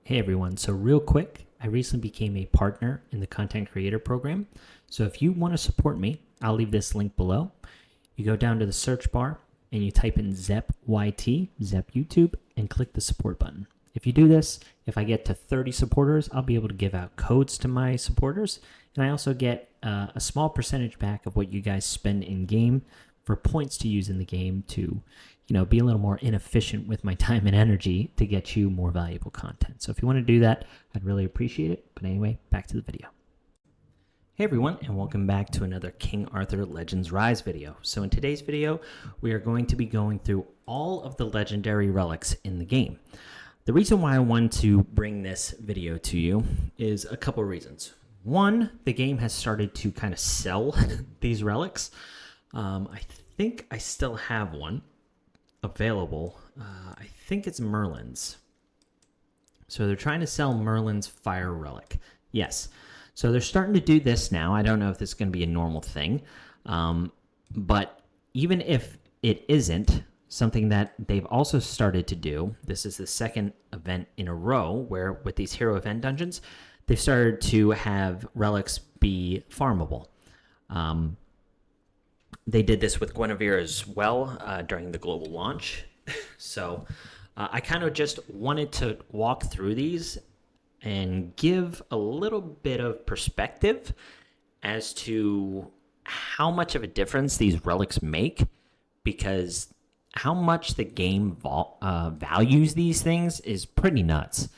Hey everyone, so real quick, I recently became a partner in the content creator program. So if you want to support me, I'll leave this link below. You go down to the search bar and you type in ZepYT, Zep YouTube, and click the support button. If you do this, if I get to 30 supporters, I'll be able to give out codes to my supporters. And I also get a small percentage back of what you guys spend in game for points to use in the game to, be a little more inefficient with my time and energy to get you more valuable content. So if you want to do that, I'd really appreciate it. But anyway, back to the video. Hey everyone, and welcome back to another King Arthur Legends Rise video. So in today's video, we are going to be going through all of the legendary relics in the game. The reason why I wanted to bring this video to you is a couple of reasons. One, the game has started to kind of sell these relics. I think I still have one available. I think it's Merlin's. So they're trying to sell Merlin's fire relic. Yes. So they're starting to do this now. I don't know if this is going to be a normal thing. But even if it isn't, something that they've also started to do, this is the second event in a row where with these hero event dungeons, they've started to have relics be farmable. They did this with Bedivere as well during the global launch. So I kind of just wanted to walk through these and give a little bit of perspective as to how much of a difference these relics make, because how much the game values these things is pretty nuts.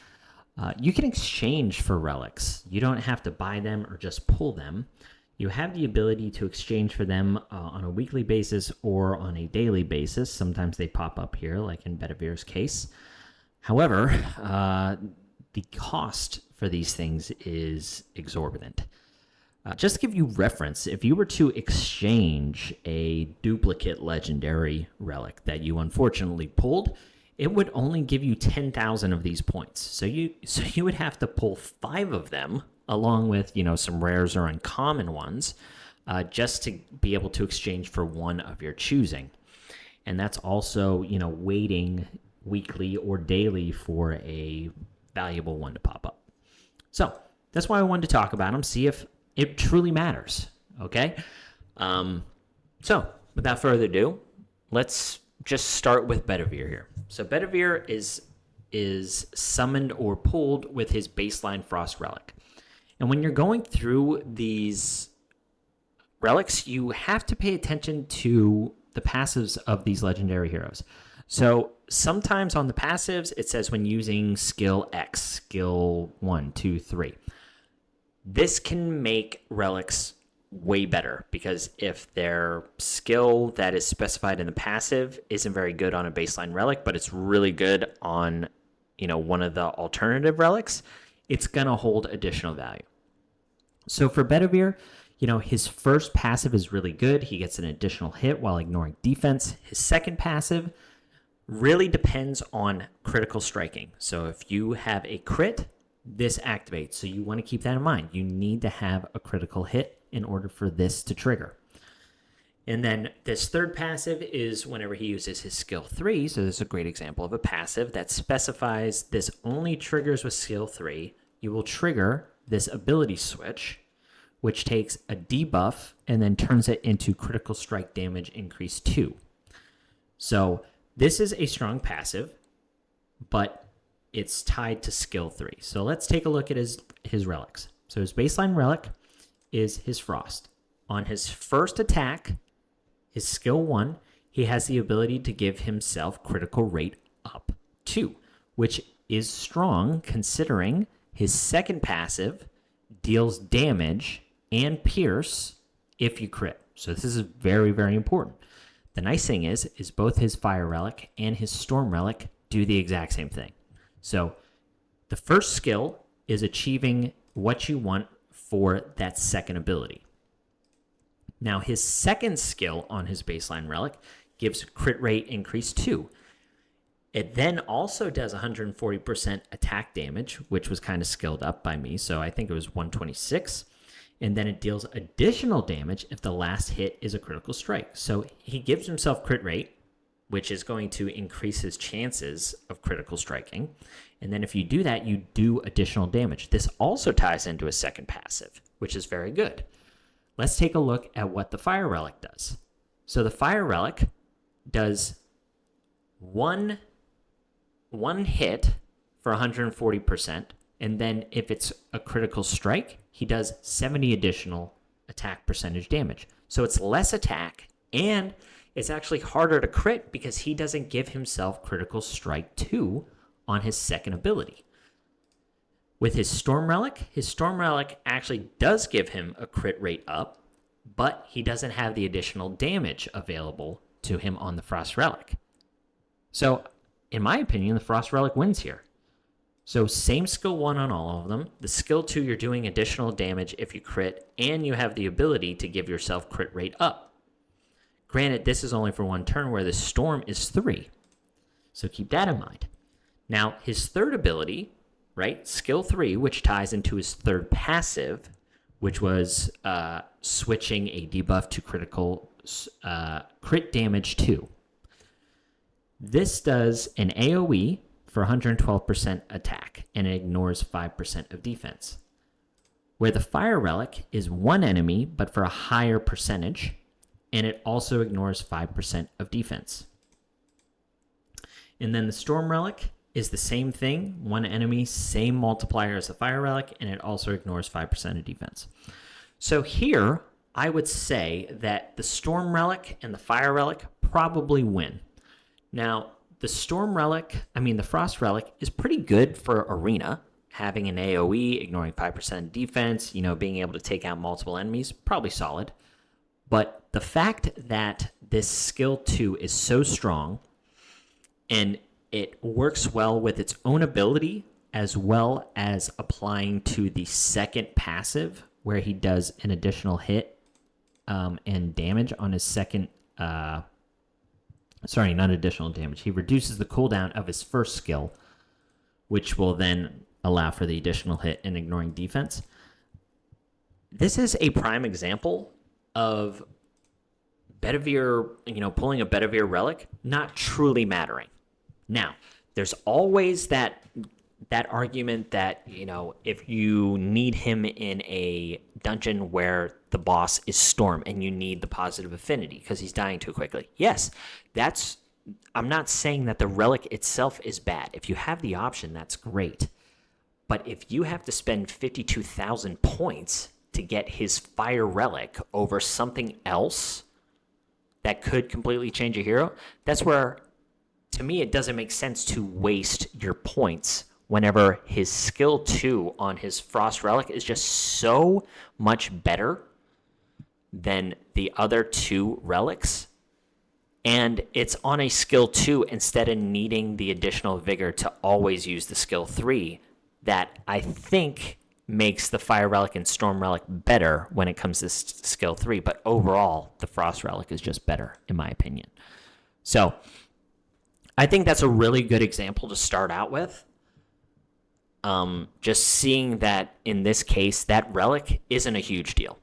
You can exchange for relics. You don't have to buy them or just pull them. You have the ability to exchange for them on a weekly basis or on a daily basis. Sometimes they pop up here, like in Bedivere's case. However, the cost for these things is exorbitant. Just to give you reference, if you were to exchange a duplicate legendary relic that you unfortunately pulled, it would only give you 10,000 of these points. So you would have to pull 5 of them, along with some rares or uncommon ones, just to be able to exchange for one of your choosing. And that's also waiting weekly or daily for a valuable one to pop up. So that's why I wanted to talk about them, see if it truly matters. Okay. So without further ado, let's just start with Bedivere here. So Bedivere is summoned or pulled with his baseline Frost relic. And when you're going through these relics, you have to pay attention to the passives of these legendary heroes. So sometimes on the passives, it says when using skill X, skill 1, 2, 3. This can make relics way better, because if their skill that is specified in the passive isn't very good on a baseline relic, but it's really good on one of the alternative relics, it's going to hold additional value. So for Bedivere, his first passive is really good. He gets an additional hit while ignoring defense. His second passive really depends on critical striking. So if you have a crit, this activates. So you want to keep that in mind. You need to have a critical hit in order for this to trigger. And then this third passive is whenever he uses his skill 3. So this is a great example of a passive that specifies this only triggers with skill 3. You will trigger this ability switch, which takes a debuff and then turns it into critical strike damage increase 2. So this is a strong passive, but it's tied to skill 3. So let's take a look at his relics. So his baseline relic is his Frost. On his first attack, his skill 1, he has the ability to give himself critical rate up 2, which is strong considering his second passive deals damage and pierce if you crit. So this is very, very important. The nice thing is both his fire relic and his storm relic do the exact same thing. So the first skill is achieving what you want for that second ability. Now his second skill on his baseline relic gives crit rate increase 2. It then also does 140% attack damage, which was kind of skilled up by me. So I think it was 126. And then it deals additional damage if the last hit is a critical strike. So he gives himself crit rate, which is going to increase his chances of critical striking. And then if you do that, you do additional damage. This also ties into a second passive, which is very good. Let's take a look at what the Fire Relic does. So the Fire Relic does one hit for 140%, and then if it's a critical strike, he does 70 additional attack percentage damage. So it's less attack, and it's actually harder to crit because he doesn't give himself critical strike 2 on his second ability. With his Storm Relic actually does give him a crit rate up, but he doesn't have the additional damage available to him on the Frost Relic. So, in my opinion, the Frost Relic wins here. So same skill 1 on all of them. The skill 2, you're doing additional damage if you crit, and you have the ability to give yourself crit rate up. Granted, this is only for 1 turn, where the Storm is 3. So keep that in mind. Now, his third ability, right, skill 3, which ties into his third passive, which was switching a debuff to critical crit damage 2. This does an AoE for 112% attack, and it ignores 5% of defense. Where the Fire Relic is one enemy, but for a higher percentage, and it also ignores 5% of defense. And then the Storm Relic is the same thing, one enemy, same multiplier as the Fire Relic, and it also ignores 5% of defense. So here, I would say that the Storm Relic and the Fire Relic probably win. Now, the Frost Relic is pretty good for Arena, having an AoE, ignoring 5% defense, being able to take out multiple enemies, probably solid. But the fact that this skill 2 is so strong, and it works well with its own ability, as well as applying to the second passive, where he does an additional hit and damage on his second... Sorry, not additional damage. He reduces the cooldown of his first skill, which will then allow for the additional hit and ignoring defense. This is a prime example of Bedivere, pulling a Bedivere relic not truly mattering. Now, there's always that argument that, if you need him in a dungeon where the boss is Storm and you need the positive affinity because he's dying too quickly. Yes, I'm not saying that the relic itself is bad. If you have the option, that's great. But if you have to spend 52,000 points to get his Fire Relic over something else that could completely change a hero, that's where, to me, it doesn't make sense to waste your points whenever his skill 2 on his Frost Relic is just so much better than the other 2 relics. And it's on a skill 2 instead of needing the additional vigor to always use the skill 3 that I think makes the Fire Relic and Storm Relic better when it comes to skill 3. But overall, the Frost Relic is just better, in my opinion. So I think that's a really good example to start out with. Just seeing that in this case, that relic isn't a huge deal.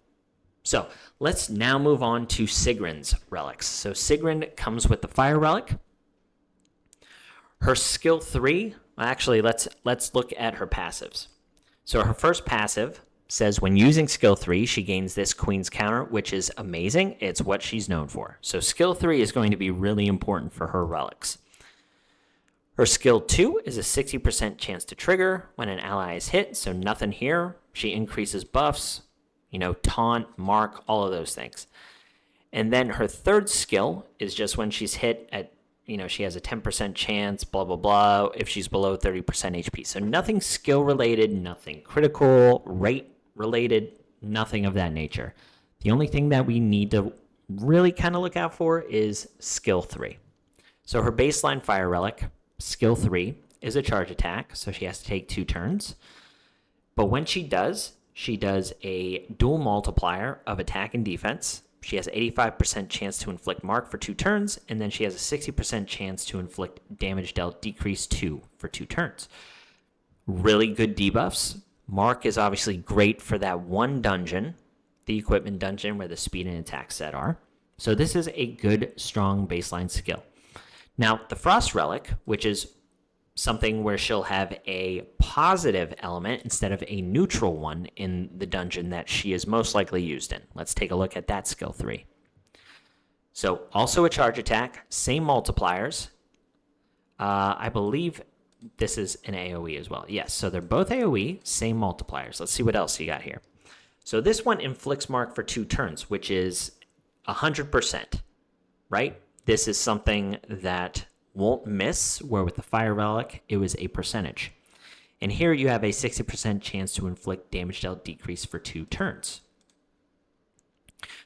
So let's now move on to Sigrun's relics. So Sigrun comes with the Fire Relic. Her skill 3, actually, let's look at her passives. So her first passive says when using skill 3, she gains this Queen's Counter, which is amazing. It's what she's known for. So skill 3 is going to be really important for her relics. Her skill 2 is a 60% chance to trigger when an ally is hit, so nothing here. She increases buffs, taunt, mark, all of those things. And then her third skill is just when she's hit at, she has a 10% chance, blah, blah, blah, if she's below 30% HP. So nothing skill related, nothing critical, rate related, nothing of that nature. The only thing that we need to really kind of look out for is skill 3. So her baseline Fire Relic, skill 3, is a charge attack, so she has to take 2 turns. But when she does a dual multiplier of attack and defense. She has 85% chance to inflict mark for 2 turns, and then she has a 60% chance to inflict damage dealt decrease 2 for 2 turns. Really good debuffs. Mark is obviously great for that one dungeon, the equipment dungeon where the speed and attack set are. So this is a good, strong baseline skill. Now, the Frost Relic, which is something where she'll have a positive element instead of a neutral one in the dungeon that she is most likely used in. Let's take a look at that skill 3. So also a charge attack, same multipliers. I believe this is an AoE as well. Yes, so they're both AoE, same multipliers. Let's see what else you got here. So this one inflicts mark for 2 turns, which is 100%, right? This is something that won't miss, where with the Fire Relic, it was a percentage. And here you have a 60% chance to inflict damage dealt decrease for 2 turns.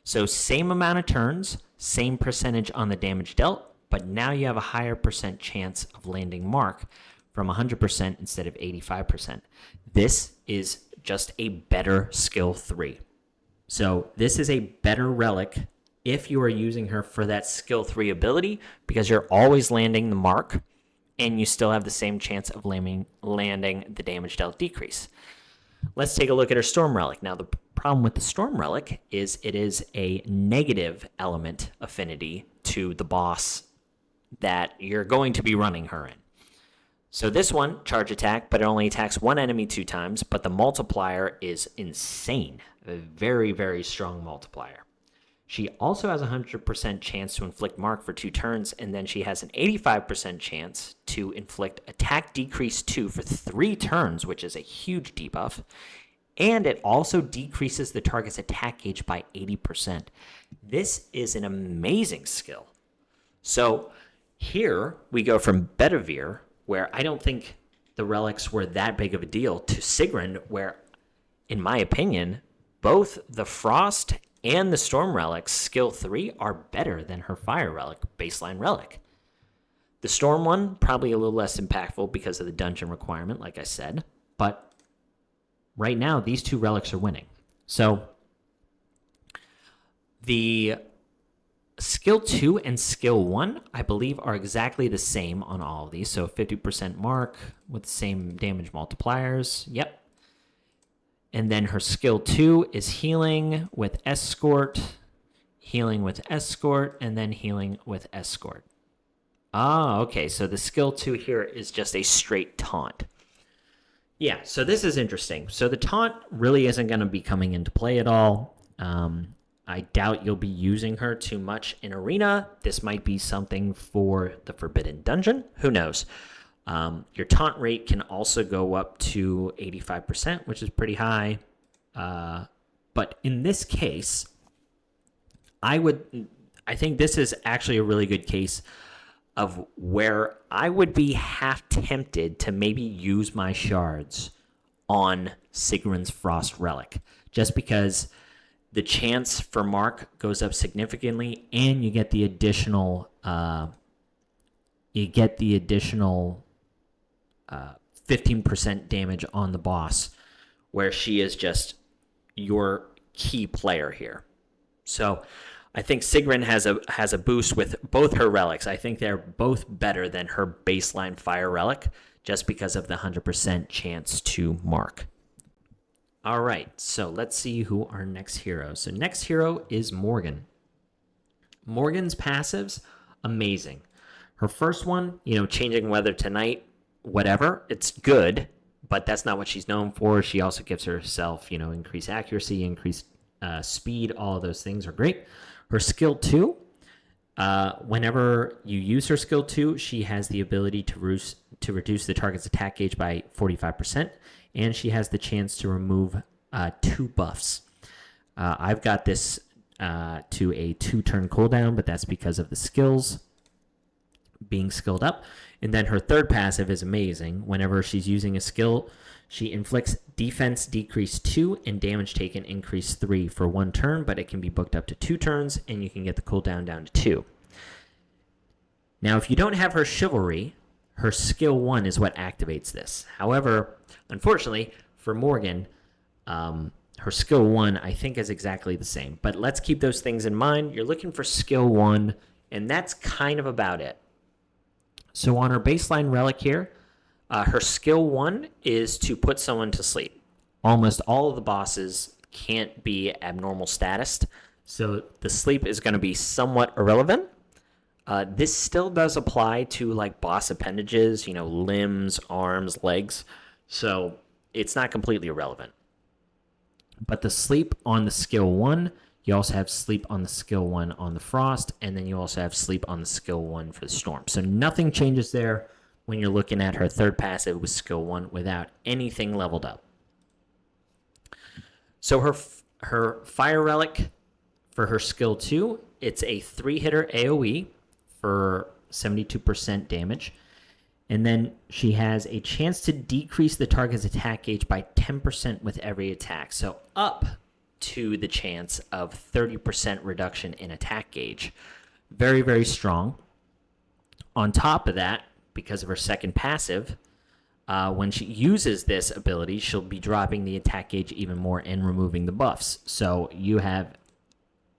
So same amount of turns, same percentage on the damage dealt, but now you have a higher percent chance of landing mark from 100% instead of 85%. This is just a better skill 3. So this is a better relic if you are using her for that skill 3 ability, because you're always landing the mark and you still have the same chance of landing the damage dealt decrease. Let's take a look at her Storm Relic. Now, the problem with the Storm Relic is it is a negative element affinity to the boss that you're going to be running her in. So this one, charge attack, but it only attacks one enemy 2 times, but the multiplier is insane. A very, very strong multiplier. She also has a 100% chance to inflict mark for 2 turns, and then she has an 85% chance to inflict attack decrease 2 for 3 turns, which is a huge debuff. And it also decreases the target's attack gauge by 80%. This is an amazing skill. So here we go from Bedivere, where I don't think the relics were that big of a deal, to Sigrun, where, in my opinion, both the Frost and the Storm Relics skill 3 are better than her Fire Relic baseline relic. The Storm one, probably a little less impactful because of the dungeon requirement, like I said, but right now these 2 relics are winning. So the skill 2 and skill 1, I believe, are exactly the same on all of these. So 50% mark with the same damage multipliers. Yep. And then her skill 2 is healing with escort, and then healing with escort. Ah, okay. So the skill 2 here is just a straight taunt. Yeah, so this is interesting. So the taunt really isn't going to be coming into play at all. I doubt you'll be using her too much in Arena. This might be something for the Forbidden Dungeon. Who knows? Your taunt rate can also go up to 85%, which is pretty high. But in this case, I think this is actually a really good case of where I would be half tempted to maybe use my shards on Sigrun's Frost Relic, just because the chance for mark goes up significantly, and you get the additional 15% damage on the boss, where she is just your key player here. So I think Sigrun has a boost with both her relics. I think they're both better than her baseline Fire Relic, just because of the 100% chance to mark. All right, so let's see who our next hero. So next hero is Morgan. Morgan's passives, amazing. Her first one, changing weather tonight, whatever, it's good, but that's not what she's known for. She also gives herself, increased accuracy, increased speed. All of those things are great. Her skill 2, whenever you use her skill 2, she has the ability to reduce the target's attack gauge by 45%, and she has the chance to remove 2 buffs. I've got this to a 2-turn cooldown, but that's because of the skills being skilled up. And then her third passive is amazing. Whenever she's using a skill, she inflicts defense decrease 2 and damage taken increase 3 for 1 turn, but it can be booked up to 2 turns, and you can get the cooldown down to 2. Now, if you don't have her chivalry, her skill 1 is what activates this. However, unfortunately, for Morgan, her skill 1, I think, is exactly the same. But let's keep those things in mind. You're looking for skill 1, and that's kind of about it. So on her baseline relic here, her skill 1 is to put someone to sleep. Almost all of the bosses can't be abnormal status, so the sleep is going to be somewhat irrelevant. This still does apply to like boss appendages, limbs, arms, legs. So it's not completely irrelevant. But the sleep on the skill 1, you also have sleep on the skill 1 on the frost, and then you also have sleep on the skill 1 for the storm. So nothing changes there when you're looking at her third passive with skill 1 without anything leveled up. So her fire relic for her skill 2, it's a 3-hitter AoE for 72% damage. And then she has a chance to decrease the target's attack gauge by 10% with every attack. So up to the chance of 30% reduction in attack gauge. Very, very strong. On top of that, because of her second passive, when she uses this ability, she'll be dropping the attack gauge even more and removing the buffs. So you have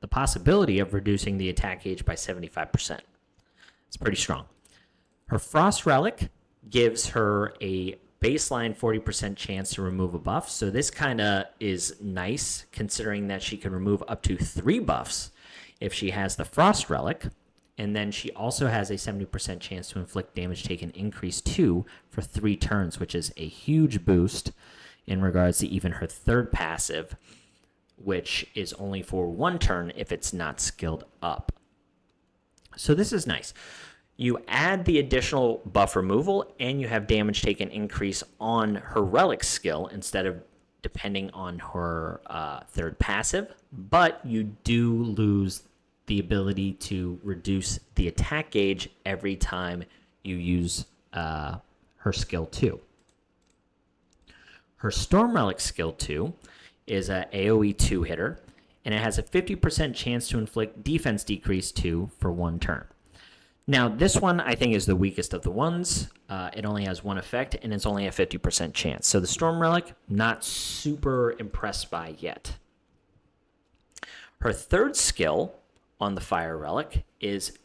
the possibility of reducing the attack gauge by 75%. It's pretty strong. Her Frost Relic gives her a baseline 40% chance to remove a buff. So this kind of is nice, considering that she can remove up to 3 buffs if she has the Frost Relic. And then she also has a 70% chance to inflict damage taken increase 2 for 3 turns, which is a huge boost in regards to even her third passive, which is only for 1 turn if it's not skilled up. So this is nice. You add the additional buff removal, and you have damage taken increase on her relic skill instead of depending on her third passive. But you do lose the ability to reduce the attack gauge every time you use her skill 2. Her Storm Relic skill 2 is a AoE 2-hitter, and it has a 50% chance to inflict defense decrease 2 for 1 turn. Now, this one I think is the weakest of the ones. It only has 1 effect, and it's only a 50% chance. So the Storm Relic, not super impressed by yet. Her third skill on the Fire Relic is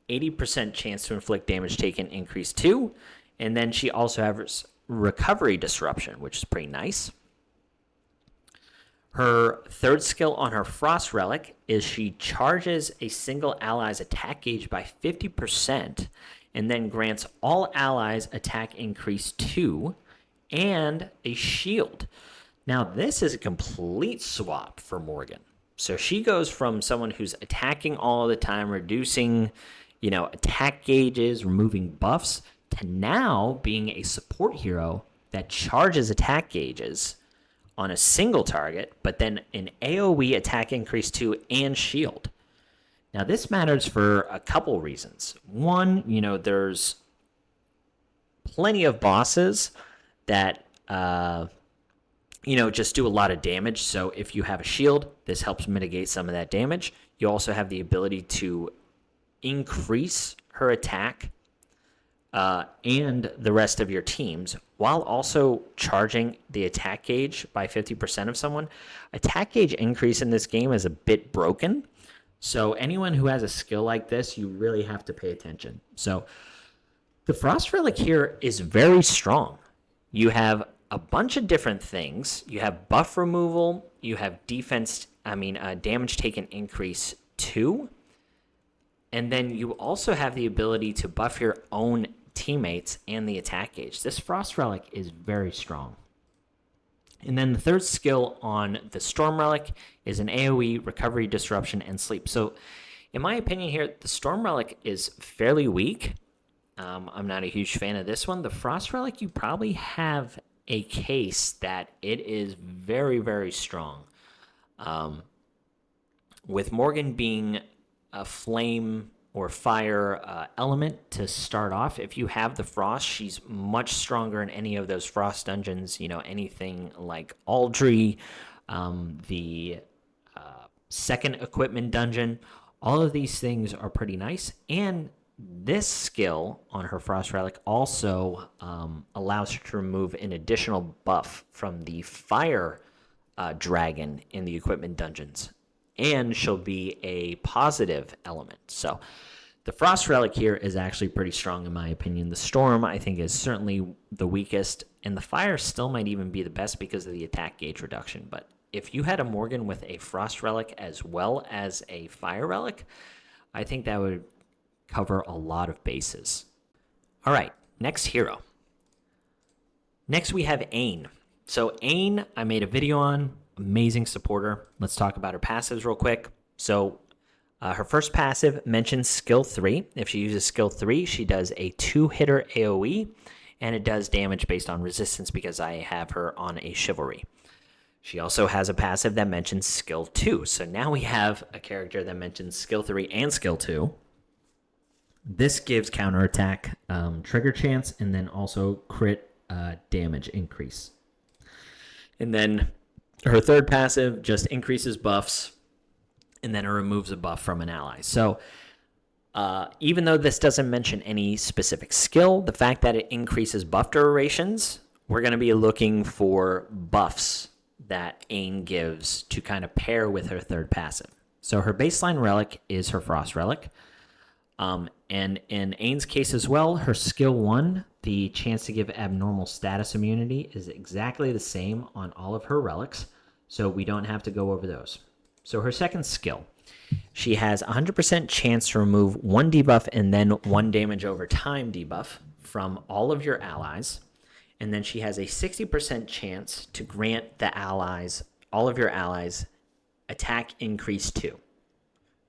80% chance to inflict damage taken increase 2, and then she also has Recovery Disruption, which is pretty nice. Her third skill on her Frost Relic is she charges a single ally's attack gauge by 50% and then grants all allies attack increase 2 and a shield. Now, this is a complete swap for Morgan. So she goes from someone who's attacking all the time, reducing, attack gauges, removing buffs, to now being a support hero that charges attack gauges on a single target, but then an AoE attack increase 2 and shield. Now, this matters for a couple reasons. One, there's plenty of bosses that, just do a lot of damage. So if you have a shield, this helps mitigate some of that damage. You also have the ability to increase her attack and the rest of your teams, while also charging the attack gauge by 50% of someone. Attack gauge increase in this game is a bit broken, so anyone who has a skill like this, you really have to pay attention. So the Frost Relic here is very strong. You have a bunch of different things. You have buff removal, you have damage taken increase 2, and then you also have the ability to buff your own teammates and the attack gauge. This Frost Relic is very strong. And then the third skill on the Storm Relic is an AoE, Recovery, Disruption, and Sleep. So in my opinion here, the Storm Relic is fairly weak. I'm not a huge fan of this one. The Frost Relic, you probably have a case that it is very, very strong. With Morgan being a flame or fire element to start off, if you have the frost, she's much stronger in any of those frost dungeons. Anything like Aldry, the second equipment dungeon, all of these things are pretty nice. And this skill on her Frost Relic also allows her to remove an additional buff from the fire dragon in the equipment dungeons, and she'll be a positive element. So the Frost Relic here is actually pretty strong in my opinion. The Storm, I think, is certainly the weakest, and the Fire still might even be the best because of the attack gauge reduction. But if you had a Morgan with a Frost Relic as well as a Fire Relic, I think that would cover a lot of bases. All right, next hero. Next we have Aine. So Aine, I made a video on, amazing supporter. Let's talk about her passives real quick. So her first passive mentions skill 3. If she uses skill 3, she does a 2-hitter AoE, and it does damage based on resistance because I have her on a chivalry. She also has a passive that mentions skill 2. So now we have a character that mentions skill 3 and skill 2. This gives counterattack trigger chance and then also crit damage increase. And then her third passive just increases buffs, and then it removes a buff from an ally. So even though this doesn't mention any specific skill, the fact that it increases buff durations, we're going to be looking for buffs that Aine gives to kind of pair with her third passive. So her baseline relic is her Frost Relic. And in Aine's case as well, her skill 1, the chance to give abnormal status immunity, is exactly the same on all of her relics, so we don't have to go over those. So her second skill, she has 100% chance to remove 1 debuff and then 1 damage over time debuff from all of your allies, and then she has a 60% chance to grant the allies, all of your allies, attack increase 2.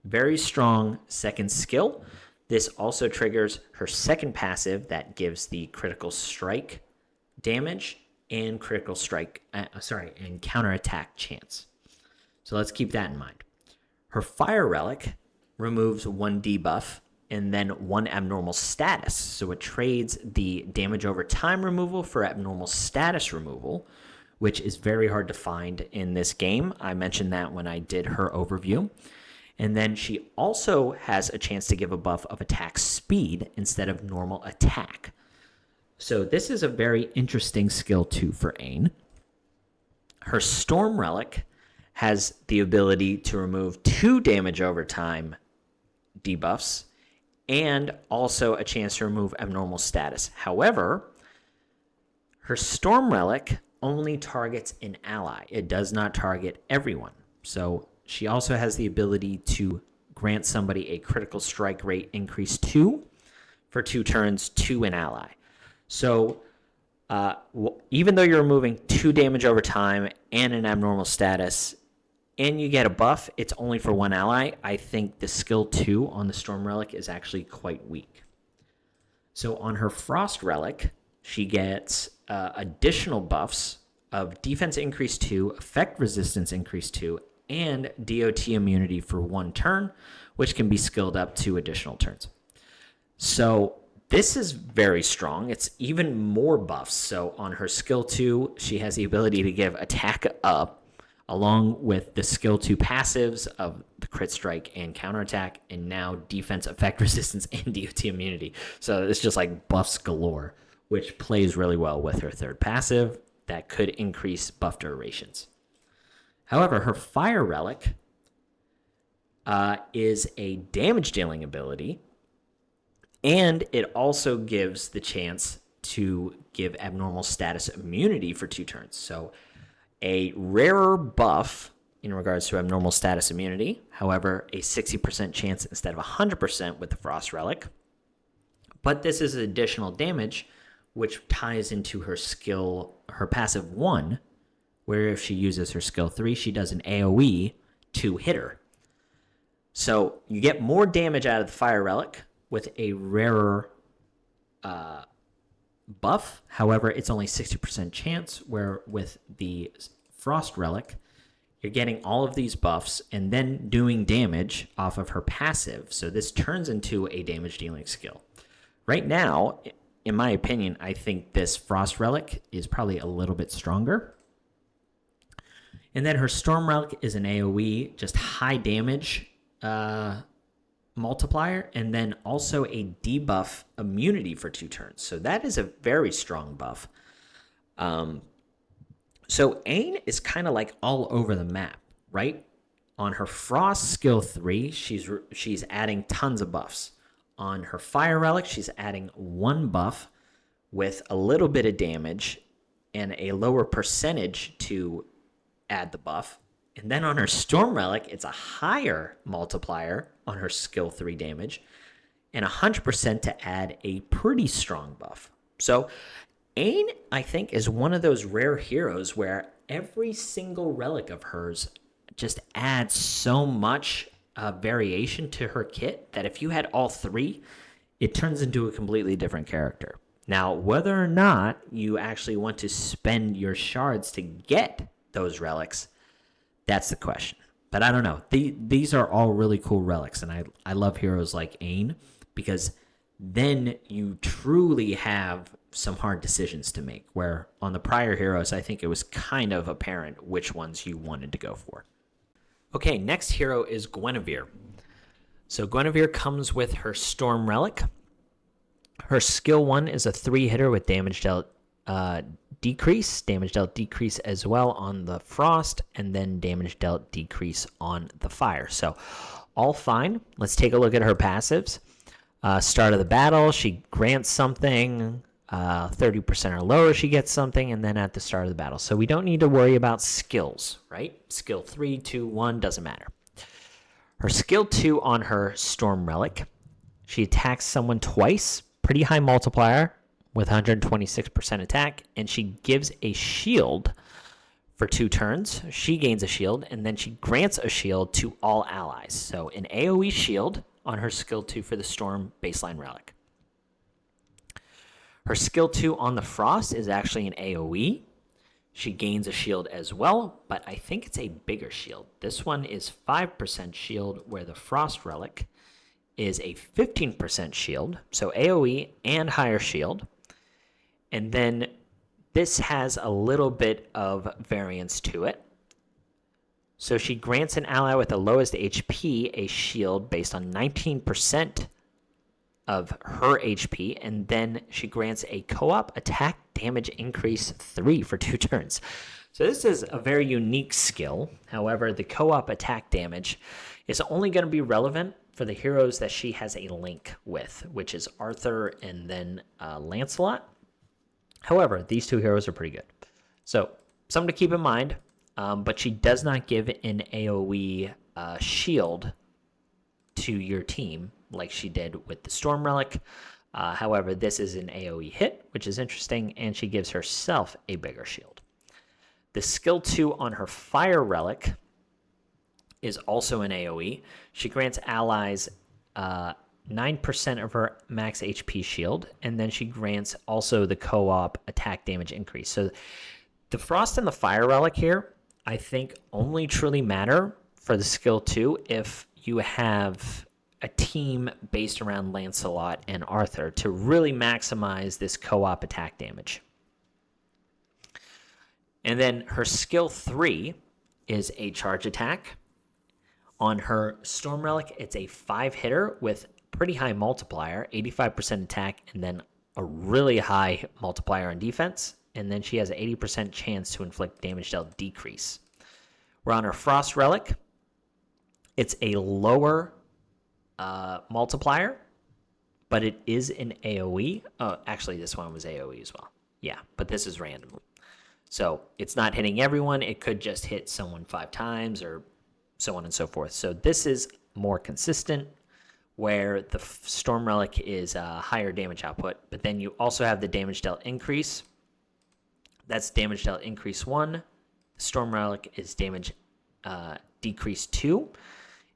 Very strong second skill. This also triggers her second passive that gives the critical strike damage and critical strike, and counterattack chance. So let's keep that in mind. Her Fire Relic removes 1 debuff and then 1 abnormal status. So it trades the damage over time removal for abnormal status removal, which is very hard to find in this game. I mentioned that when I did her overview. And then she also has a chance to give a buff of attack speed instead of normal attack. So this is a very interesting skill too for Aine. Her Storm Relic has the ability to remove 2 damage over time debuffs and also a chance to remove abnormal status. However, her Storm Relic only targets an ally. It does not target everyone. So she also has the ability to grant somebody a critical strike rate increase 2 for 2 turns to an ally. So even though you're removing 2 damage over time and an abnormal status, and you get a buff, it's only for 1 ally. I think the skill 2 on the Storm Relic is actually quite weak. So on her Frost Relic, she gets additional buffs of defense increase 2, effect resistance increase 2, and DOT immunity for 1 turn, which can be skilled up to additional turns. So this is very strong. It's even more buffs. So on her skill 2, she has the ability to give attack up, along with the skill 2 passives of the crit strike and counterattack, and now defense, effect resistance, and DOT immunity. So it's just like buffs galore, which plays really well with her third passive that could increase buff durations. However, her Fire Relic is a damage dealing ability, and it also gives the chance to give abnormal status immunity for 2 turns. So a rarer buff in regards to abnormal status immunity, however, a 60% chance instead of 100% with the Frost Relic. But this is additional damage, which ties into her skill, her passive 1, where if she uses her skill 3, she does an AoE 2-hitter. So you get more damage out of the Fire Relic with a rarer buff. However, it's only 60% chance, where with the Frost Relic, you're getting all of these buffs and then doing damage off of her passive. So this turns into a damage dealing skill. Right now, in my opinion, I think this Frost Relic is probably a little bit stronger. And then her Storm Relic is an AoE, just high damage multiplier, and then also a debuff immunity for 2 turns. So that is a very strong buff. So Aine is kind of like all over the map, right? On her Frost skill 3, she's adding tons of buffs. On her Fire Relic, she's adding 1 buff with a little bit of damage and a lower percentage to add the buff. And then on her Storm Relic, it's a higher multiplier on her skill 3 damage and 100% to add a pretty strong buff. So Aine, I think, is one of those rare heroes where every single relic of hers just adds so much variation to her kit that if you had all three, it turns into a completely different character. Now, whether or not you actually want to spend your shards to get those relics, that's the question. But I don't know. These are all really cool relics, and I love heroes like Aine because then you truly have some hard decisions to make, where on the prior heroes, I think it was kind of apparent which ones you wanted to go for. Okay, next hero is Guinevere. So Guinevere comes with her Storm Relic. Her skill 1 is a 3-hitter with damage dealt decrease as well on the frost, and then damage dealt decrease on the fire. So all fine. Let's take a look at her passives. Start of the battle, she grants something. 30% or lower, she gets something, and then at the start of the battle. So we don't need to worry about skills, right? Skill 3, 2, 1, doesn't matter. Her skill 2 on her Storm Relic, she attacks someone twice, pretty high multiplier with 126% attack, and she gives a shield for 2 turns. She gains a shield, and then she grants a shield to all allies. So an AoE shield on her skill 2 for the Storm baseline relic. Her skill 2 on the Frost is actually an AoE. She gains a shield as well, but I think it's a bigger shield. This one is 5% shield, where the Frost Relic is a 15% shield, so AoE and higher shield. And then this has a little bit of variance to it. So she grants an ally with the lowest HP a shield based on 19% of her HP, and then she grants a co-op attack damage increase 3 for 2 turns. So this is a very unique skill. However, the co-op attack damage is only going to be relevant for the heroes that she has a link with, which is Arthur and then Lancelot. However, these 2 heroes are pretty good. So something to keep in mind, but she does not give an AoE shield to your team like she did with the Storm Relic. However, this is an AoE hit, which is interesting, and she gives herself a bigger shield. The skill 2 on her Fire Relic is also an AoE. She grants allies 9% of her max HP shield, and then she grants also the co-op attack damage increase. So the Frost and the Fire Relic here, I think, only truly matter for the skill 2 if you have a team based around Lancelot and Arthur to really maximize this co-op attack damage. And then her skill 3 is a charge attack. On her Storm Relic, it's a 5-hitter with pretty high multiplier, 85% attack, and then a really high multiplier on defense. And then she has an 80% chance to inflict damage dealt decrease. Where on her Frost Relic, it's a lower multiplier, but it is an AoE. Oh, actually, this one was AoE as well. Yeah, but this is random. So it's not hitting everyone. It could just hit someone 5 times or so on and so forth. So this is more consistent, where the Storm Relic is a higher damage output, but then you also have the damage dealt increase. That's damage dealt increase 1. The Storm Relic is damage decrease 2.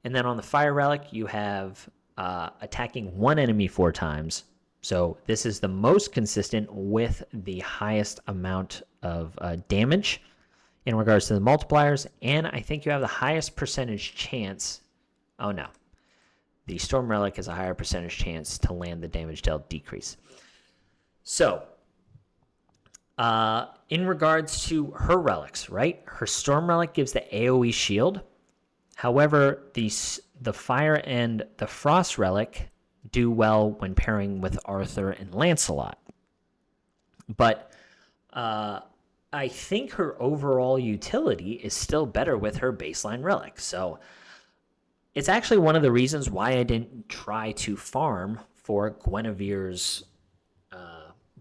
And then on the Fire Relic, you have attacking 1 enemy 4 times. So this is the most consistent with the highest amount of damage in regards to the multipliers. And I think you have the highest percentage chance. Oh, no. The Storm Relic has a higher percentage chance to land the damage dealt decrease. So, in regards to her relics, right? Her Storm Relic gives the AoE shield. However, the Fire and the Frost Relic do well when pairing with Arthur and Lancelot. But I think her overall utility is still better with her baseline relic. So it's actually one of the reasons why I didn't try to farm for Guinevere's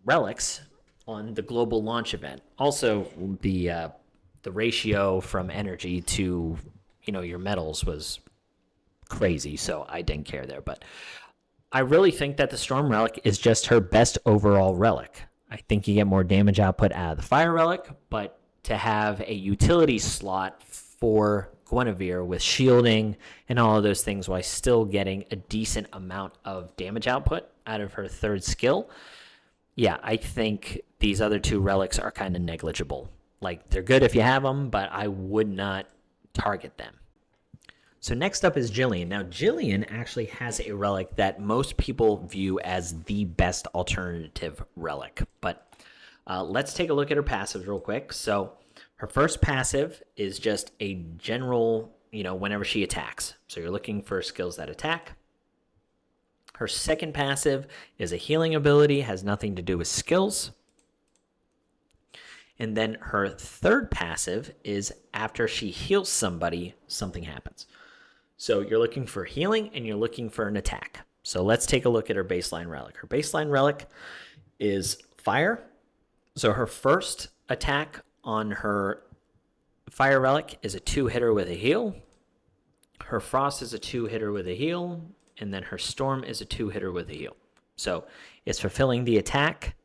relics on the global launch event. Also, the ratio from energy to your medals was crazy, so I didn't care there. But I really think that the Storm Relic is just her best overall relic. I think you get more damage output out of the Fire Relic, but to have a utility slot for Guinevere with shielding and all of those things while still getting a decent amount of damage output out of her third skill, yeah, I think these other two relics are kind of negligible. Like, they're good if you have them, but I would not target them. So next up is Jillian. Now, Jillian actually has a relic that most people view as the best alternative relic. But let's take a look at her passives real quick. So her first passive is just a general, whenever she attacks. So you're looking for skills that attack. Her second passive is a healing ability, has nothing to do with skills. And then her third passive is after she heals somebody, something happens. So you're looking for healing and you're looking for an attack. So let's take a look at her baseline relic. Her baseline relic is fire. So her first attack on her fire relic is a 2-hitter with a heal. Her frost is a 2-hitter with a heal. And then her storm is a 2-hitter with a heal. So it's fulfilling the attack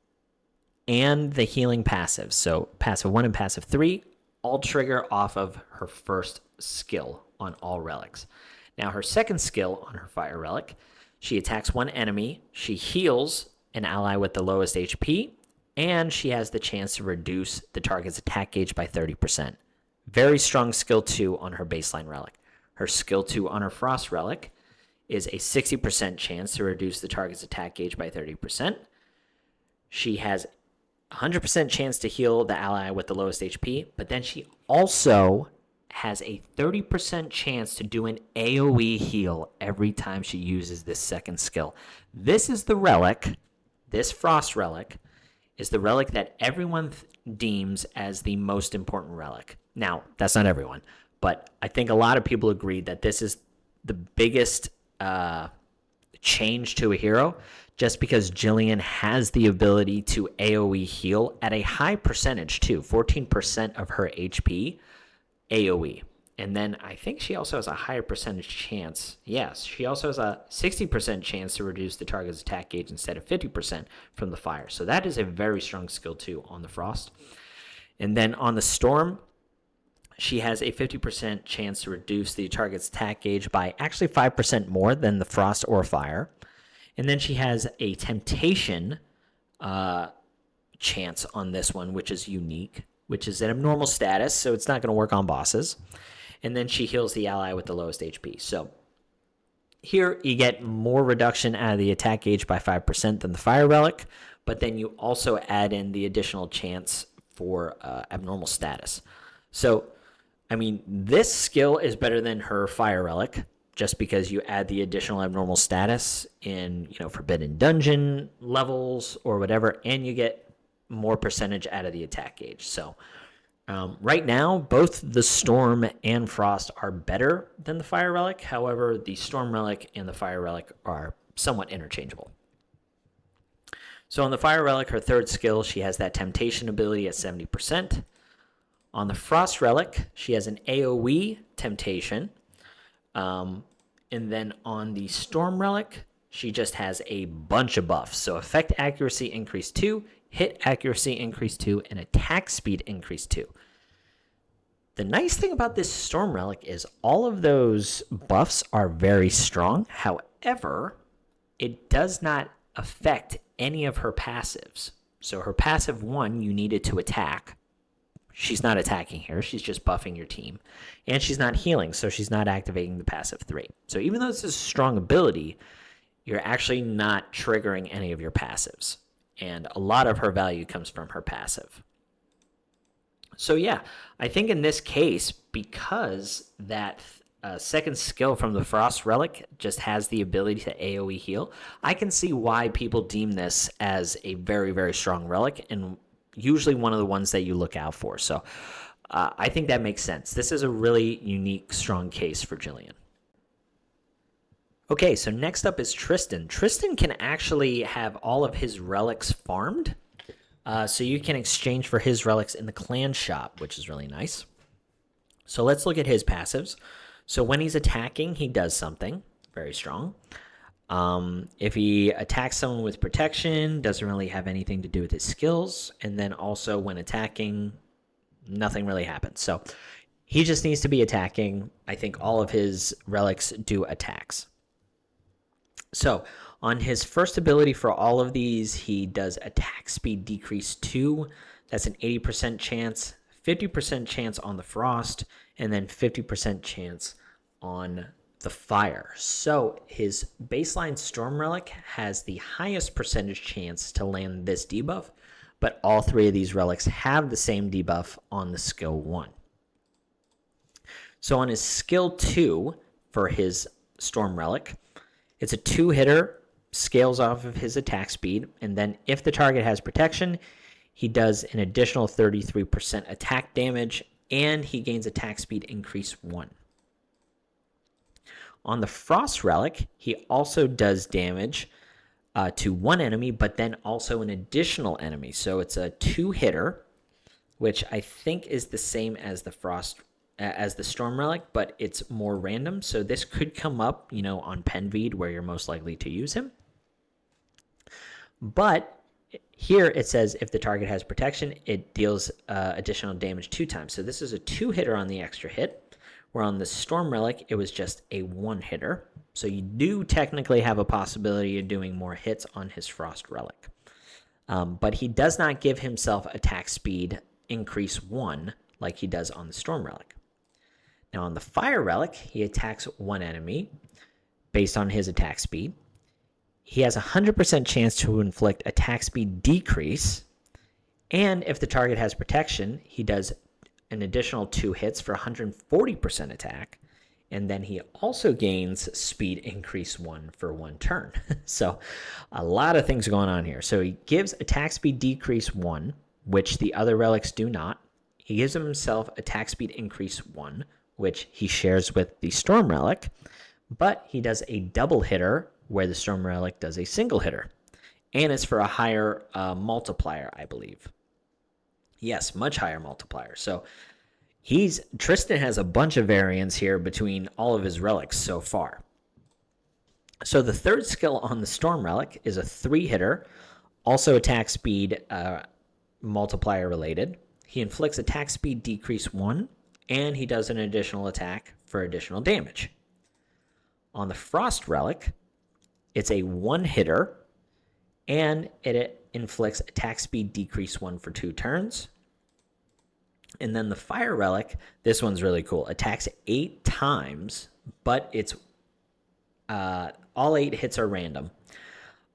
and the healing passive. So passive 1 and passive 3 all trigger off of her first skill on all relics. Now her second skill on her fire relic, she attacks one enemy, she heals an ally with the lowest HP, and she has the chance to reduce the target's attack gauge by 30%. Very strong skill 2 on her baseline relic. Her skill 2 on her frost relic is a 60% chance to reduce the target's attack gauge by 30%. She has 100% chance to heal the ally with the lowest HP, but then she also has a 30% chance to do an AoE heal every time she uses this second skill. This is the relic, this frost relic, is the relic that everyone deems as the most important relic. Now, that's not everyone, but I think a lot of people agree that this is the biggest change to a hero, just because Jillian has the ability to AoE heal at a high percentage too, 14% of her HP AoE. And then I think she also has a higher percentage chance. Yes, she also has a 60% chance to reduce the target's attack gauge instead of 50% from the fire. So that is a very strong skill too on the frost. And then on the storm, she has a 50% chance to reduce the target's attack gauge by actually 5% more than the frost or fire. And then she has a temptation chance on this one, which is unique, which is an abnormal status, so it's not going to work on bosses. And then she heals the ally with the lowest HP. So here you get more reduction out of the attack gauge by 5% than the fire relic, but then you also add in the additional chance for abnormal status. So I mean, this skill is better than her fire relic, just because you add the additional abnormal status in, forbidden dungeon levels or whatever, and you get more percentage out of the attack gauge. So right now, both the storm and frost are better than the fire relic. However, the storm relic and the fire relic are somewhat interchangeable. So on the fire relic, her third skill, she has that temptation ability at 70%. On the frost relic, she has an AoE temptation. And then on the storm relic, she just has a bunch of buffs. So effect accuracy increase 2, hit accuracy increase 2, and attack speed increase 2. The nice thing about this storm relic is all of those buffs are very strong. However, it does not affect any of her passives. So her passive 1, you needed to attack. She's not attacking here. She's just buffing your team. And she's not healing, so she's not activating the passive 3. So even though this is a strong ability, you're actually not triggering any of your passives. And a lot of her value comes from her passive. So yeah, I think in this case, because that second skill from the Frost Relic just has the ability to AoE heal, I can see why people deem this as a very, very strong relic, and usually one of the ones that you look out for. So I think that makes sense. This is a really unique, strong case for Jillian. Okay, so next up is Tristan. Tristan can actually have all of his relics farmed. So you can exchange for his relics in the clan shop, which is really nice. So let's look at his passives. So when he's attacking, he does something very strong. If he attacks someone with protection, doesn't really have anything to do with his skills. And then also when attacking, nothing really happens. So he just needs to be attacking. I think all of his relics do attacks. So on his first ability for all of these, he does attack speed decrease 2. That's an 80% chance, 50% chance on the frost, and then 50% chance on the fire. So his baseline storm relic has the highest percentage chance to land this debuff, but all three of these relics have the same debuff on the skill 1. So on his skill 2 for his storm relic, it's a 2-hitter, scales off of his attack speed, and then if the target has protection, he does an additional 33% attack damage, and he gains attack speed increase 1. On the Frost Relic, he also does damage to one enemy, but then also an additional enemy. So it's a 2-hitter, which I think is the same as the Storm Relic, but it's more random. So this could come up, on Penveed, where you're most likely to use him. But here it says if the target has protection, it deals additional damage 2 times. So this is a 2-hitter on the extra hit, where on the Storm Relic, it was just a 1-hitter. So you do technically have a possibility of doing more hits on his Frost Relic. But he does not give himself attack speed increase 1 like he does on the Storm Relic. Now on the Fire Relic, he attacks one enemy based on his attack speed. He has a 100% chance to inflict attack speed decrease, and if the target has protection, he does an additional 2 hits for 140% attack, and then he also gains speed increase 1 for 1 turn. So a lot of things going on here. So he gives attack speed decrease 1, which the other relics do not. He gives himself attack speed increase 1, which he shares with the Storm Relic, but he does a double hitter where the Storm Relic does a single hitter, and it's for a higher multiplier, I believe. Yes, much higher multiplier. So Tristan has a bunch of variants here between all of his relics so far. So the third skill on the Storm Relic is a 3-hitter, also attack speed multiplier related. He inflicts attack speed decrease 1, and he does an additional attack for additional damage. On the Frost Relic, it's a 1-hitter, and it inflicts attack speed decrease 1 for 2 turns. And then the Fire Relic, this one's really cool, attacks 8 times, but it's all 8 hits are random.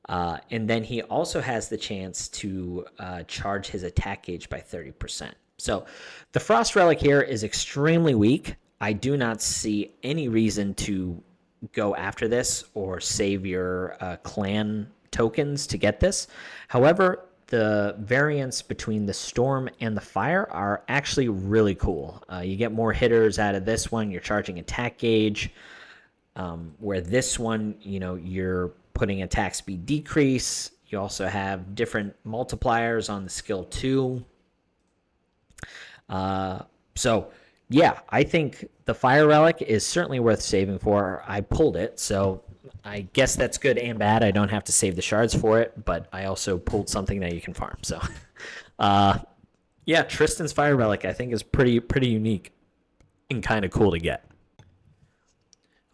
And then he also has the chance to charge his attack gauge by 30%. So the Frost Relic here is extremely weak. I do not see any reason to go after this or save your clan tokens to get this. However, the variants between the Storm and the Fire are actually really cool. You get more hitters out of this one. You're charging attack gauge, where this one, you're putting attack speed decrease. You also have different multipliers on the skill 2. So yeah, I think the Fire Relic is certainly worth saving for. I pulled it, so I guess that's good and bad. I don't have to save the shards for it, but I also pulled something that you can farm. So yeah, Tristan's Fire Relic I think is pretty unique and kind of cool to get.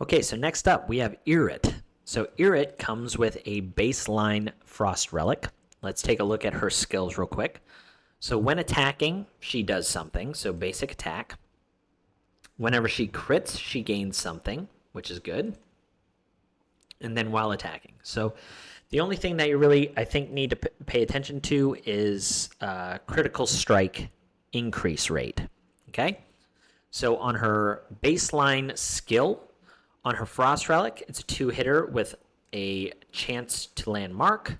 Okay, so next up we have Irit. So Irit comes with a baseline Frost Relic. Let's take a look at her skills real quick. So when attacking, she does something, so basic attack. Whenever she crits, she gains something, which is good. And then while attacking. So the only thing that you really, I think, need to pay attention to is critical strike increase rate. Okay? So on her baseline skill, on her Frost Relic, it's a 2-hitter with a chance to land mark.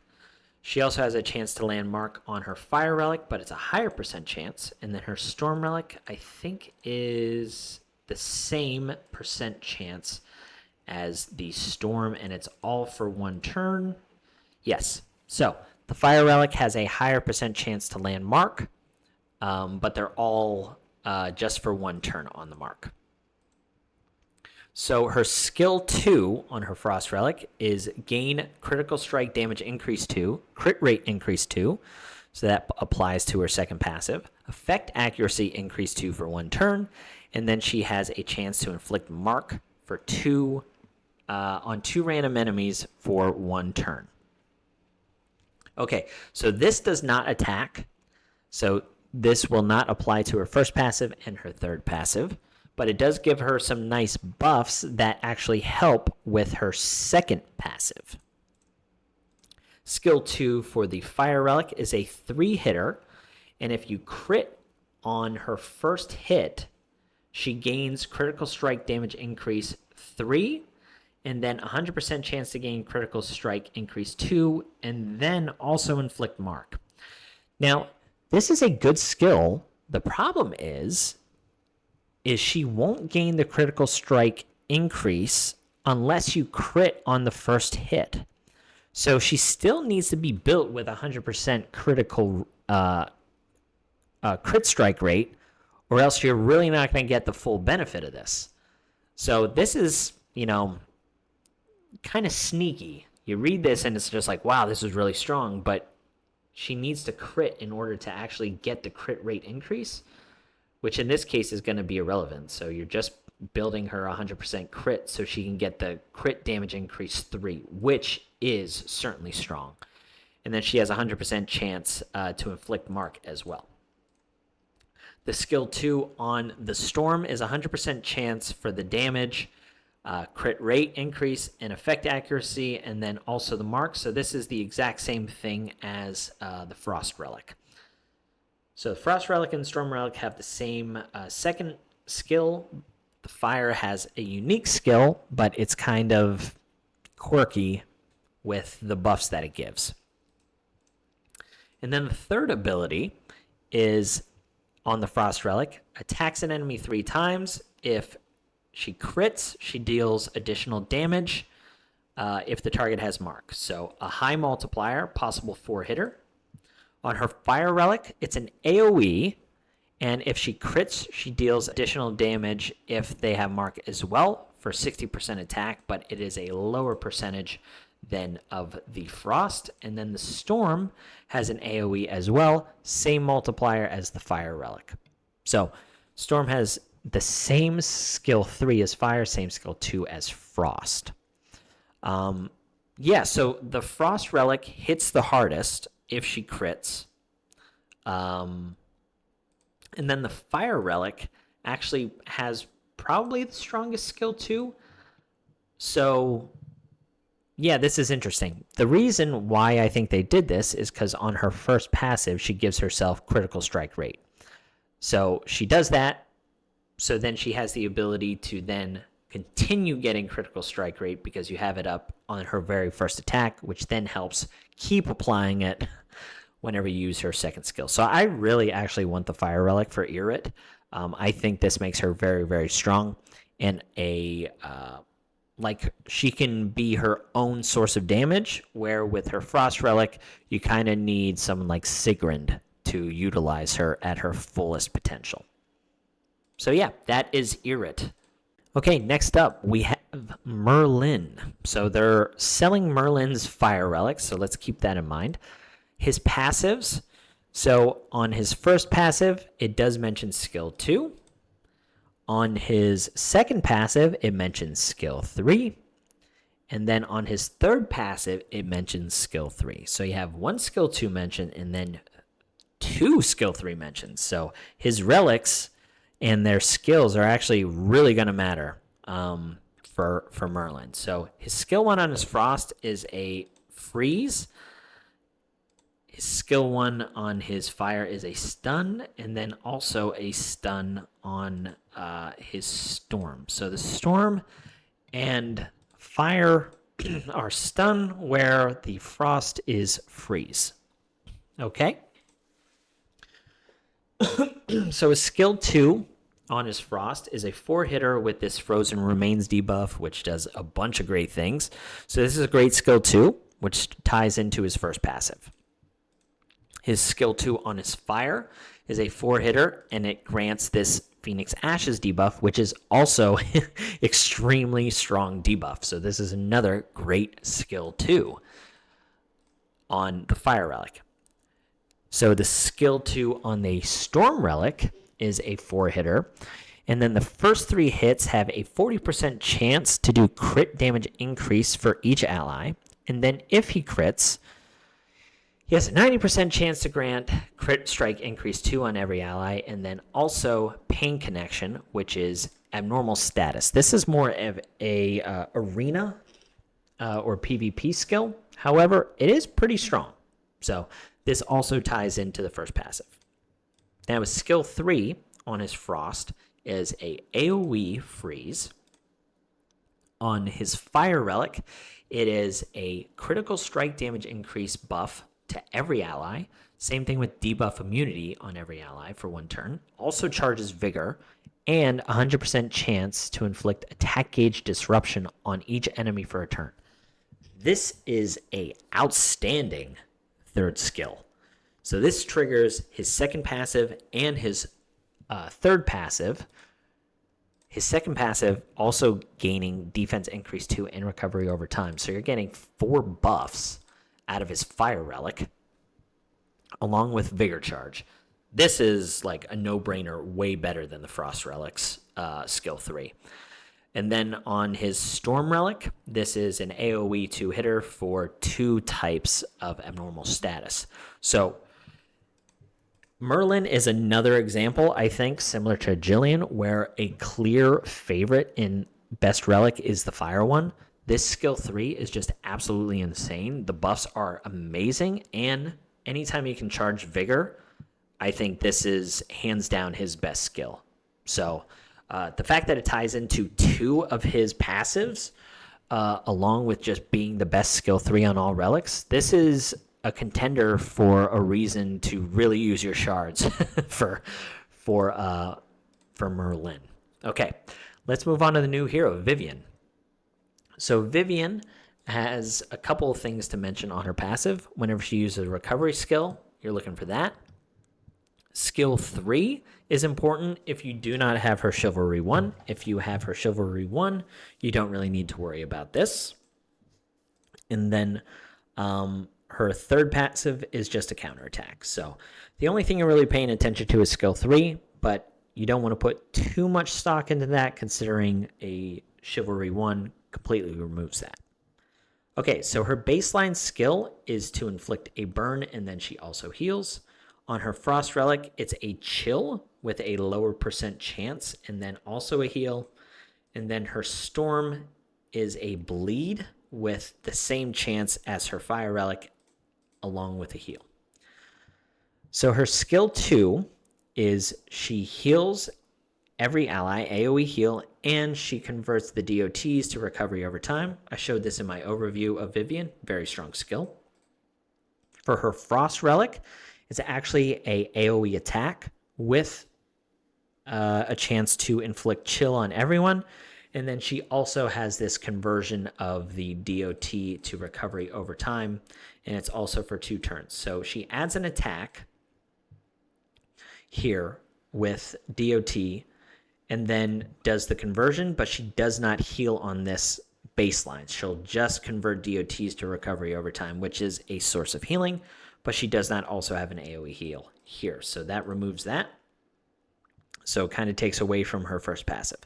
She also has a chance to land mark on her Fire Relic, but it's a higher percent chance. And then her Storm Relic, I think, is the same percent chance as the Storm, and it's all for 1 turn. Yes. So the Fire Relic has a higher percent chance to land mark, but they're all just for 1 turn on the mark. So her skill 2 on her Frost Relic is gain critical strike damage increase 2, crit rate increase 2. So that applies to her second passive. Effect accuracy increase 2 for 1 turn. And then she has a chance to inflict mark for 2 on 2 random enemies for 1 turn. Okay, so this does not attack. So this will not apply to her first passive and her third passive. But it does give her some nice buffs that actually help with her second passive. Skill 2 for the Fire Relic is a 3-hitter, and if you crit on her first hit, she gains critical strike damage increase 3, and then 100% chance to gain critical strike increase 2, and then also inflict mark. Now, this is a good skill. The problem is she won't gain the critical strike increase unless you crit on the first hit. So she still needs to be built with 100% critical crit strike rate, or else you're really not going to get the full benefit of this. So this is, kind of sneaky. You read this and it's just like, wow, this is really strong, but she needs to crit in order to actually get the crit rate increase, which in this case is going to be irrelevant. So you're just building her 100% crit so she can get the crit damage increase 3, which is certainly strong. And then she has a 100% chance to inflict mark as well. The skill 2 on the Storm is 100% chance for the damage, crit rate increase, and effect accuracy, and then also the mark. So this is the exact same thing as the Frost Relic. So the Frost Relic and Storm Relic have the same second skill. The Fire has a unique skill, but it's kind of quirky with the buffs that it gives. And then the third ability is on the Frost Relic. Attacks an enemy 3 times. If she crits, she deals additional damage if the target has mark. So a high multiplier, possible 4-hitter. On her Fire Relic, it's an AoE, and if she crits, she deals additional damage if they have mark as well for 60% attack, but it is a lower percentage than of the Frost. And then the Storm has an AoE as well, same multiplier as the Fire Relic. So Storm has the same skill 3 as Fire, same skill 2 as Frost. So the Frost Relic hits the hardest if she crits. And then the Fire Relic actually has probably the strongest skill 2. So yeah, this is interesting. The reason why I think they did this is because on her first passive, she gives herself critical strike rate. So she does that. So then she has the ability to then continue getting critical strike rate because you have it up on her very first attack, which then helps keep applying it whenever you use her second skill. So I really actually want the Fire Relic for Irit. I think this makes her very, very strong, and she can be her own source of damage, where with her Frost Relic, you kind of need someone like Sigrun to utilize her at her fullest potential. So yeah, that is Irit. Okay, next up, we have Merlin. So they're selling Merlin's Fire Relic, so let's keep that in mind. His passives, so on his first passive, it does mention skill 2. On his second passive, it mentions skill 3. And then on his third passive, it mentions skill 3. So you have 1 skill 2 mention and then 2 skill 3 mentions. So his relics and their skills are actually really going to matter for Merlin. So his skill 1 on his Frost is a freeze. His skill 1 on his Fire is a stun, and then also a stun on his Storm. So the Storm and Fire are stun, where the Frost is freeze. Okay? So his skill 2 on his Frost is a 4-hitter with this Frozen Remains debuff, which does a bunch of great things. So this is a great skill 2, which ties into his first passive. His skill 2 on his Fire is a 4-hitter, and it grants this Phoenix Ashes debuff, which is also extremely strong debuff. So this is another great skill 2 on the Fire Relic. So the skill 2 on the Storm Relic is a 4-hitter. And then the first 3 hits have a 40% chance to do crit damage increase for each ally. And then if he crits, he has a 90% chance to grant crit strike increase 2 on every ally. And then also Pain Connection, which is abnormal status. This is more of a arena or PvP skill. However, it is pretty strong. So this also ties into the first passive. Now his skill 3 on his Frost is a AoE freeze. On his Fire Relic, it is a critical strike damage increase buff to every ally. Same thing with debuff immunity on every ally for 1 turn. Also charges Vigor and 100% chance to inflict attack gauge disruption on each enemy for a turn. This is a outstanding 3rd skill. So this triggers his 2nd passive and his 3rd passive. His 2nd passive also gaining defense increase 2 and recovery over time. So you're getting 4 buffs out of his Fire Relic, along with Vigor Charge. This is like a no-brainer, way better than the Frost Relic's skill 3. And then on his Storm Relic, this is an AoE 2-hitter for 2 types of abnormal status. So Merlin is another example, I think, similar to Jillian, where a clear favorite in Best Relic is the Fire one. This skill 3 is just absolutely insane. The buffs are amazing, and anytime you can charge Vigor, I think this is hands down his best skill. So the fact that it ties into 2 of his passives, along with just being the best skill 3 on all relics, this is a contender for a reason to really use your shards for Merlin. Okay, let's move on to the new hero, Vivian. So Vivian has a couple of things to mention on her passive. Whenever she uses a recovery skill, you're looking for that. Skill 3 is important if you do not have her Chivalry 1. If you have her Chivalry 1, you don't really need to worry about this. And then her 3rd passive is just a counterattack. So the only thing you're really paying attention to is skill 3, but you don't want to put too much stock into that, considering a Chivalry 1 completely removes that. Okay, so her baseline skill is to inflict a burn, and then she also heals. On her Frost Relic, it's a chill with a lower % chance, and then also a heal. And then her Storm is a bleed with the same chance as her Fire Relic, along with a heal. So her skill 2 is she heals every ally, AoE heal, and she converts the DOTs to recovery over time. I showed this in my overview of Vivian. Very strong skill. For her Frost Relic, it's actually a AoE attack with a chance to inflict chill on everyone. And then she also has this conversion of the DOT to recovery over time, and it's also for 2 turns. So she adds an attack here with DOT and then does the conversion, but she does not heal on this baseline. She'll just convert DOTs to recovery over time, which is a source of healing, but she does not also have an AoE heal here. So that removes that. So it kind of takes away from her first passive.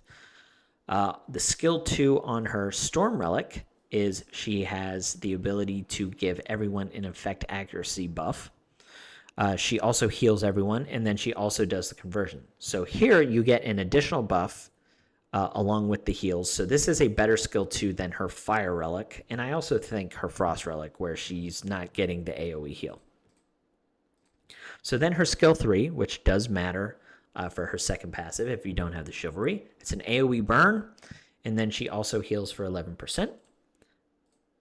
The skill 2 on her Storm Relic is she has the ability to give everyone an effect accuracy buff. She also heals everyone, and then she also does the conversion. So here you get an additional buff along with the heals. So this is a better skill 2 than her Fire Relic, and I also think her Frost Relic, where she's not getting the AoE heal. So then her skill 3, which does matter for her second passive if you don't have the Chivalry. It's an AoE burn, and then she also heals for 11%.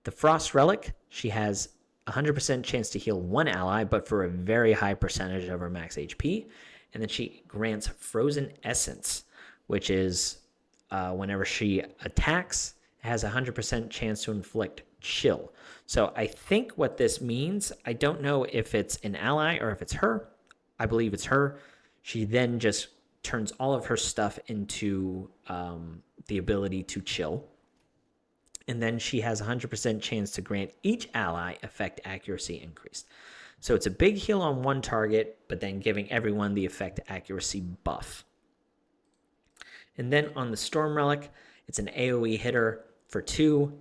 The Frost Relic, she has 100% chance to heal one ally, but for a very high percentage of her max HP. And then she grants Frozen Essence, which is whenever she attacks, has a 100% chance to inflict chill. So I think what this means, I don't know if it's an ally or if it's her. I believe it's her. She then just turns all of her stuff into the ability to chill. And then she has 100% chance to grant each ally effect accuracy increased. So it's a big heal on one target, but then giving everyone the effect accuracy buff. And then on the Storm Relic, it's an AoE hitter for 2.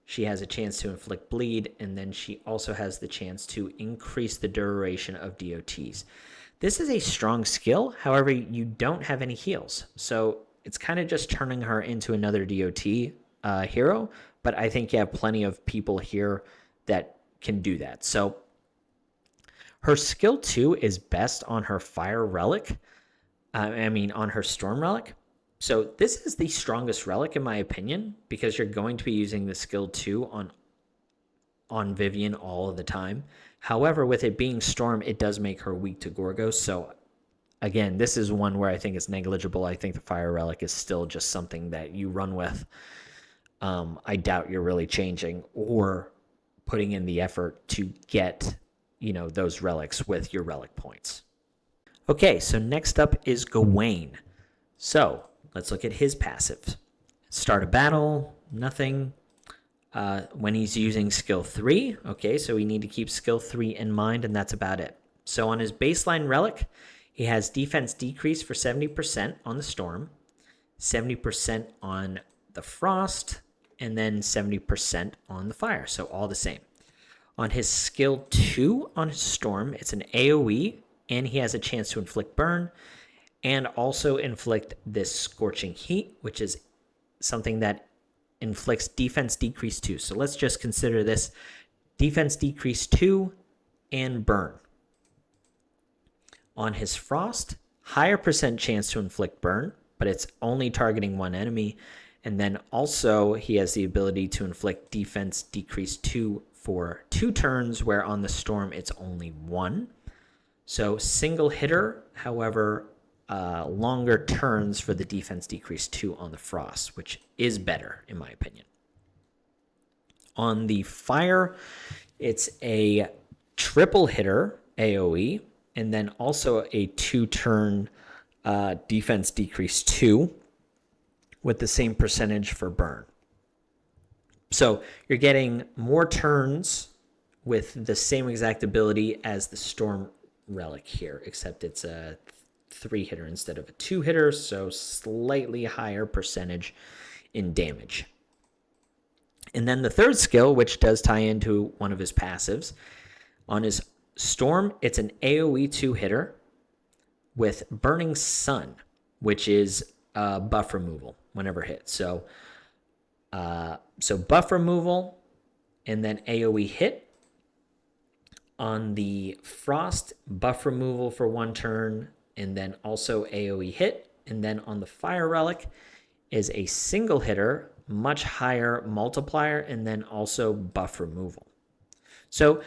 She has a chance to inflict bleed, and then she also has the chance to increase the duration of DOTs. This is a strong skill, however, you don't have any heals. So it's kind of just turning her into another DOT hero, but I think you have plenty of people here that can do that. So her skill 2 is best on her Fire Relic. On her Storm Relic. So this is the strongest relic in my opinion, because you're going to be using the skill 2 on Vivian all of the time. However, with it being Storm, it does make her weak to Gorgos. So again, this is one where I think it's negligible. I think the Fire Relic is still just something that you run with. I doubt you're really changing or putting in the effort to get, those relics with your relic points. Okay, so next up is Gawain. So let's look at his passive. Start a battle, nothing. When he's using skill 3, okay, so we need to keep skill 3 in mind, and that's about it. So on his baseline relic, he has defense decrease for 70% on the Storm, 70% on the Frost, and then 70% on the Fire, so all the same. On his skill 2 on his Storm, it's an AoE, and he has a chance to inflict burn, and also inflict this Scorching Heat, which is something that inflicts defense decrease 2. So let's just consider this defense decrease 2 and burn. On his Frost, higher percent chance to inflict burn, but it's only targeting one enemy. And then also he has the ability to inflict defense decrease 2 for 2 turns, where on the Storm it's only 1. So single hitter, however, longer turns for the defense decrease 2 on the Frost, which is better in my opinion. On the Fire, it's a triple hitter AoE, and then also a 2-turn defense decrease 2 with the same percentage for burn. So you're getting more turns with the same exact ability as the Storm Relic here, except it's a 3-hitter instead of a 2-hitter, so slightly higher percentage in damage. And then the third skill, which does tie into one of his passives, on his Storm, it's an AoE 2-hitter with Burning Sun, which is buff removal whenever hit. So buff removal and then AoE hit. On the Frost, buff removal for 1 turn, and then also AoE hit. And then on the Fire Relic is a single hitter, much higher multiplier, and then also buff removal. So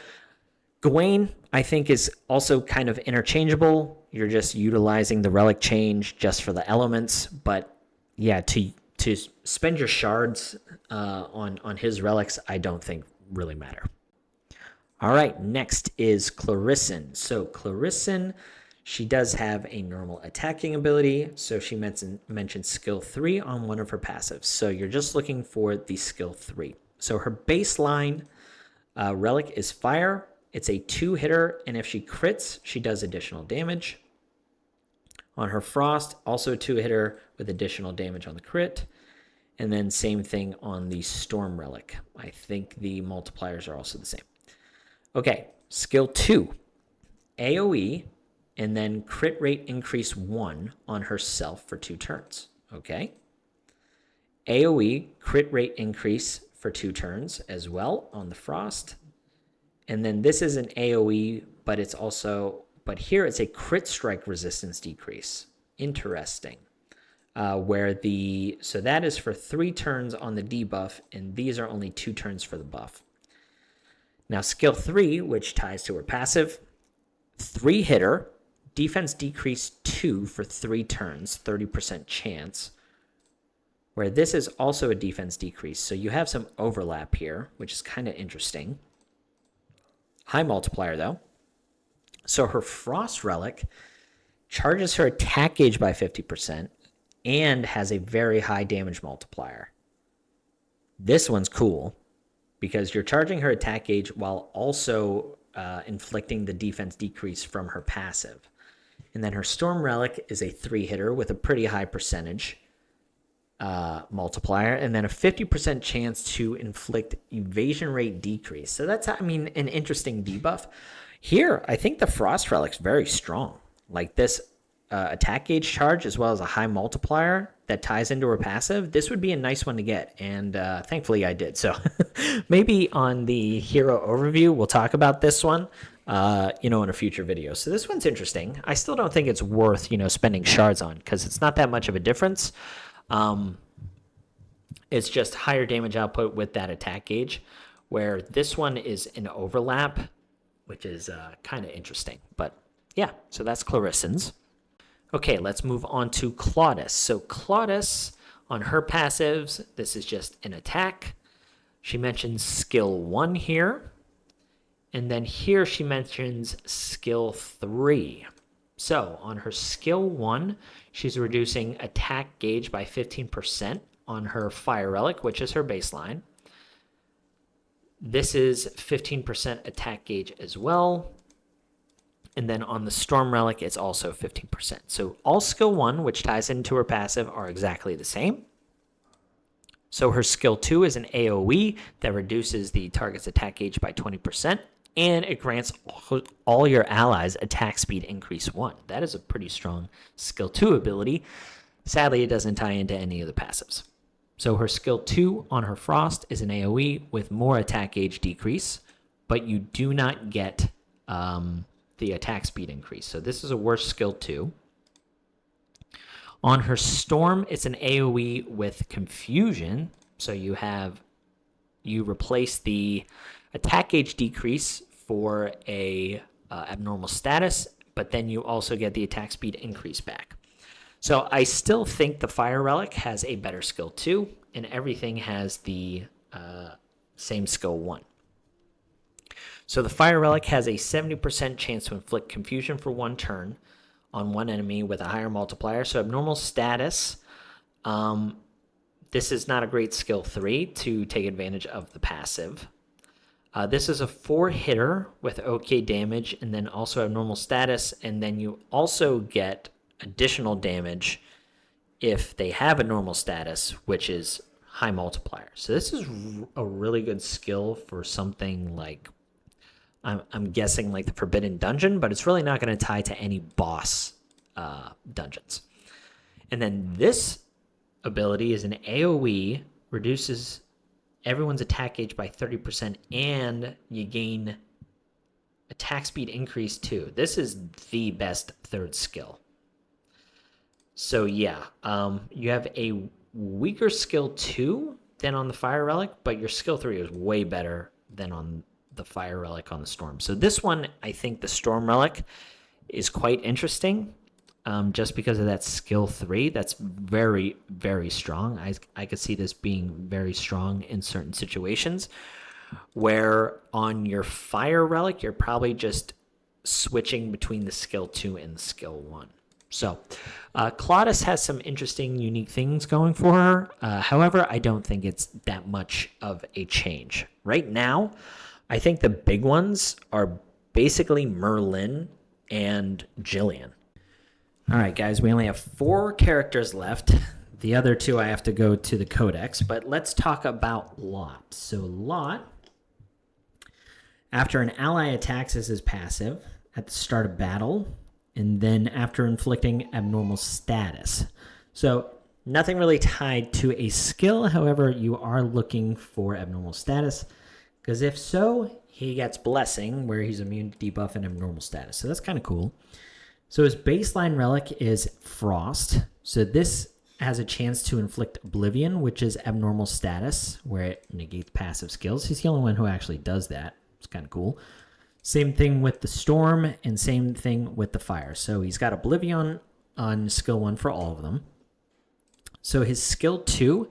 Gawain, I think, is also kind of interchangeable. You're just utilizing the relic change just for the elements. But yeah, to spend your shards on his relics, I don't think really matter. All right, next is Chloris. So Chloris, she does have a normal attacking ability. So she mentioned skill 3 on one of her passives. So you're just looking for the skill 3. So her baseline relic is Fire. It's a 2-hitter, and if she crits, she does additional damage. On her Frost, also a 2-hitter with additional damage on the crit. And then same thing on the Storm Relic. I think the multipliers are also the same. Okay, skill 2, AoE, and then crit rate increase 1 on herself for 2 turns. Okay. AoE, crit rate increase for 2 turns as well on the Frost. And then this is an AoE, but here it's a crit strike resistance decrease. Interesting. So that is for 3 turns on the debuff, and these are only 2 turns for the buff. Now, skill 3, which ties to her passive, 3-hitter, defense decrease 2 for 3 turns, 30% chance, where this is also a defense decrease. So you have some overlap here, which is kind of interesting. High multiplier, though. So her Frost Relic charges her attack gauge by 50%, and has a very high damage multiplier. This one's cool because you're charging her attack gauge while also inflicting the defense decrease from her passive. And then her Storm Relic is a 3-hitter with a pretty high percentage multiplier, and then a 50% chance to inflict evasion rate decrease. So that's, I mean, an interesting debuff. Here, I think the Frost Relic's very strong. Like this attack gauge charge as well as a high multiplier that ties into her passive, this would be a nice one to get, and thankfully I did. So maybe on the hero overview, we'll talk about this one, in a future video. So this one's interesting. I still don't think it's worth, spending shards on because it's not that much of a difference. It's just higher damage output with that attack gauge, where this one is an overlap, which is kind of interesting. But yeah, so that's Clarissan's. Okay, let's move on to Claudis. So Claudis, on her passives, this is just an attack. She mentions skill 1 here. And then here she mentions skill 3. So on her skill 1, she's reducing attack gauge by 15% on her Fire Relic, which is her baseline. This is 15% attack gauge as well. And then on the Storm Relic, it's also 15%. So all skill 1, which ties into her passive, are exactly the same. So her skill 2 is an AoE that reduces the target's attack gauge by 20%, and it grants all your allies attack speed increase 1. That is a pretty strong skill 2 ability. Sadly, it doesn't tie into any of the passives. So her skill 2 on her Frost is an AoE with more attack gauge decrease, but you do not get the attack speed increase. So this is a worse skill 2. On her Storm, it's an AoE with confusion. So you replace the attack gauge decrease for a abnormal status, but then you also get the attack speed increase back. So I still think the Fire Relic has a better skill 2, and everything has the same skill 1. So the Fire Relic has a 70% chance to inflict confusion for 1 turn on one enemy with a higher multiplier. So abnormal status, this is not a great skill 3 to take advantage of the passive. This is a 4-hitter with OK damage, and then also abnormal status, and then you also get additional damage if they have a normal status, which is high multiplier. So this is a really good skill for something like, I'm guessing like the Forbidden Dungeon, but it's really not going to tie to any boss dungeons. And then this ability is an AoE, reduces everyone's attack gauge by 30%, and you gain attack speed increase too. This is the best 3rd skill. So yeah, you have a weaker skill 2 than on the Fire Relic, but your skill 3 is way better than on the Fire Relic on the Storm. So this one, I think the Storm Relic is quite interesting, just because of that skill 3. That's very, very strong. I could see this being very strong in certain situations, where on your Fire Relic, you're probably just switching between the skill 2 and the skill 1. So Claudis has some interesting, unique things going for her. However, I don't think it's that much of a change. Right now, I think the big ones are basically Merlin and Jillian. All right, guys, we only have 4 characters left. The other 2 I have to go to the Codex, but let's talk about Lot. So Lot, after an ally attacks as his passive at the start of battle, and then after inflicting abnormal status. So nothing really tied to a skill. However, you are looking for abnormal status, because if so, he gets Blessing, where he's immune to debuff and abnormal status. So that's kind of cool. So his baseline relic is Frost. So this has a chance to inflict Oblivion, which is abnormal status, where it negates passive skills. He's the only one who actually does that. It's kind of cool. Same thing with the Storm, and same thing with the Fire. So he's got Oblivion on skill 1 for all of them. So his skill 2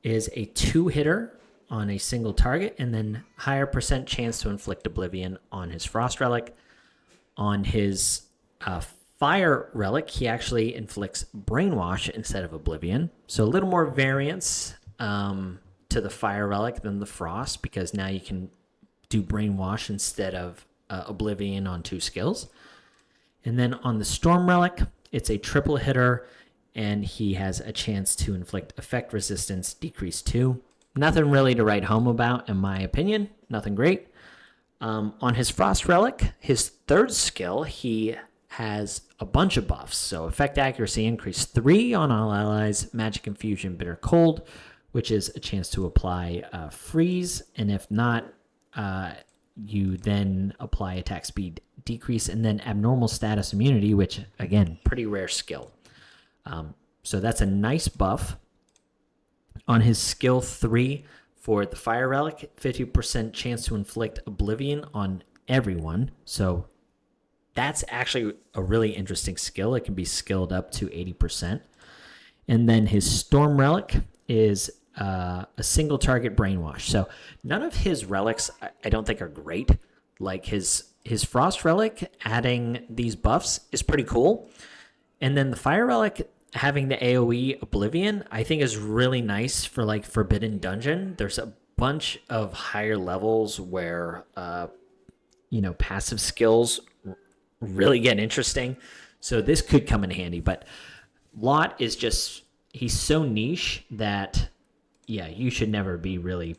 is a 2-hitter on a single target, and then higher percent chance to inflict Oblivion on his Frost Relic. On his Fire Relic, he actually inflicts Brainwash instead of Oblivion. So a little more variance to the Fire Relic than the Frost, because now you can do Brainwash instead of Oblivion on 2 skills. And then on the Storm Relic, it's a triple hitter, and he has a chance to inflict effect resistance, decrease 2. Nothing really to write home about, in my opinion. Nothing great. On his Frost Relic, his 3rd skill, he has a bunch of buffs. So effect accuracy increase 3 on all allies, magic infusion, bitter cold, which is a chance to apply freeze. And if not, you then apply attack speed decrease, and then abnormal status immunity, which again, pretty rare skill. So that's a nice buff. On his skill 3 for the Fire Relic, 50% chance to inflict Oblivion on everyone. So that's actually a really interesting skill. It can be skilled up to 80%. And then his Storm Relic is a single target Brainwash. So none of his relics I don't think are great. Like his Frost Relic adding these buffs is pretty cool. And then the Fire Relic having the AoE Oblivion, I think is really nice for like Forbidden Dungeon. There's a bunch of higher levels where, passive skills really get interesting. So this could come in handy, but Lot is just, he's so niche that, yeah, you should never be really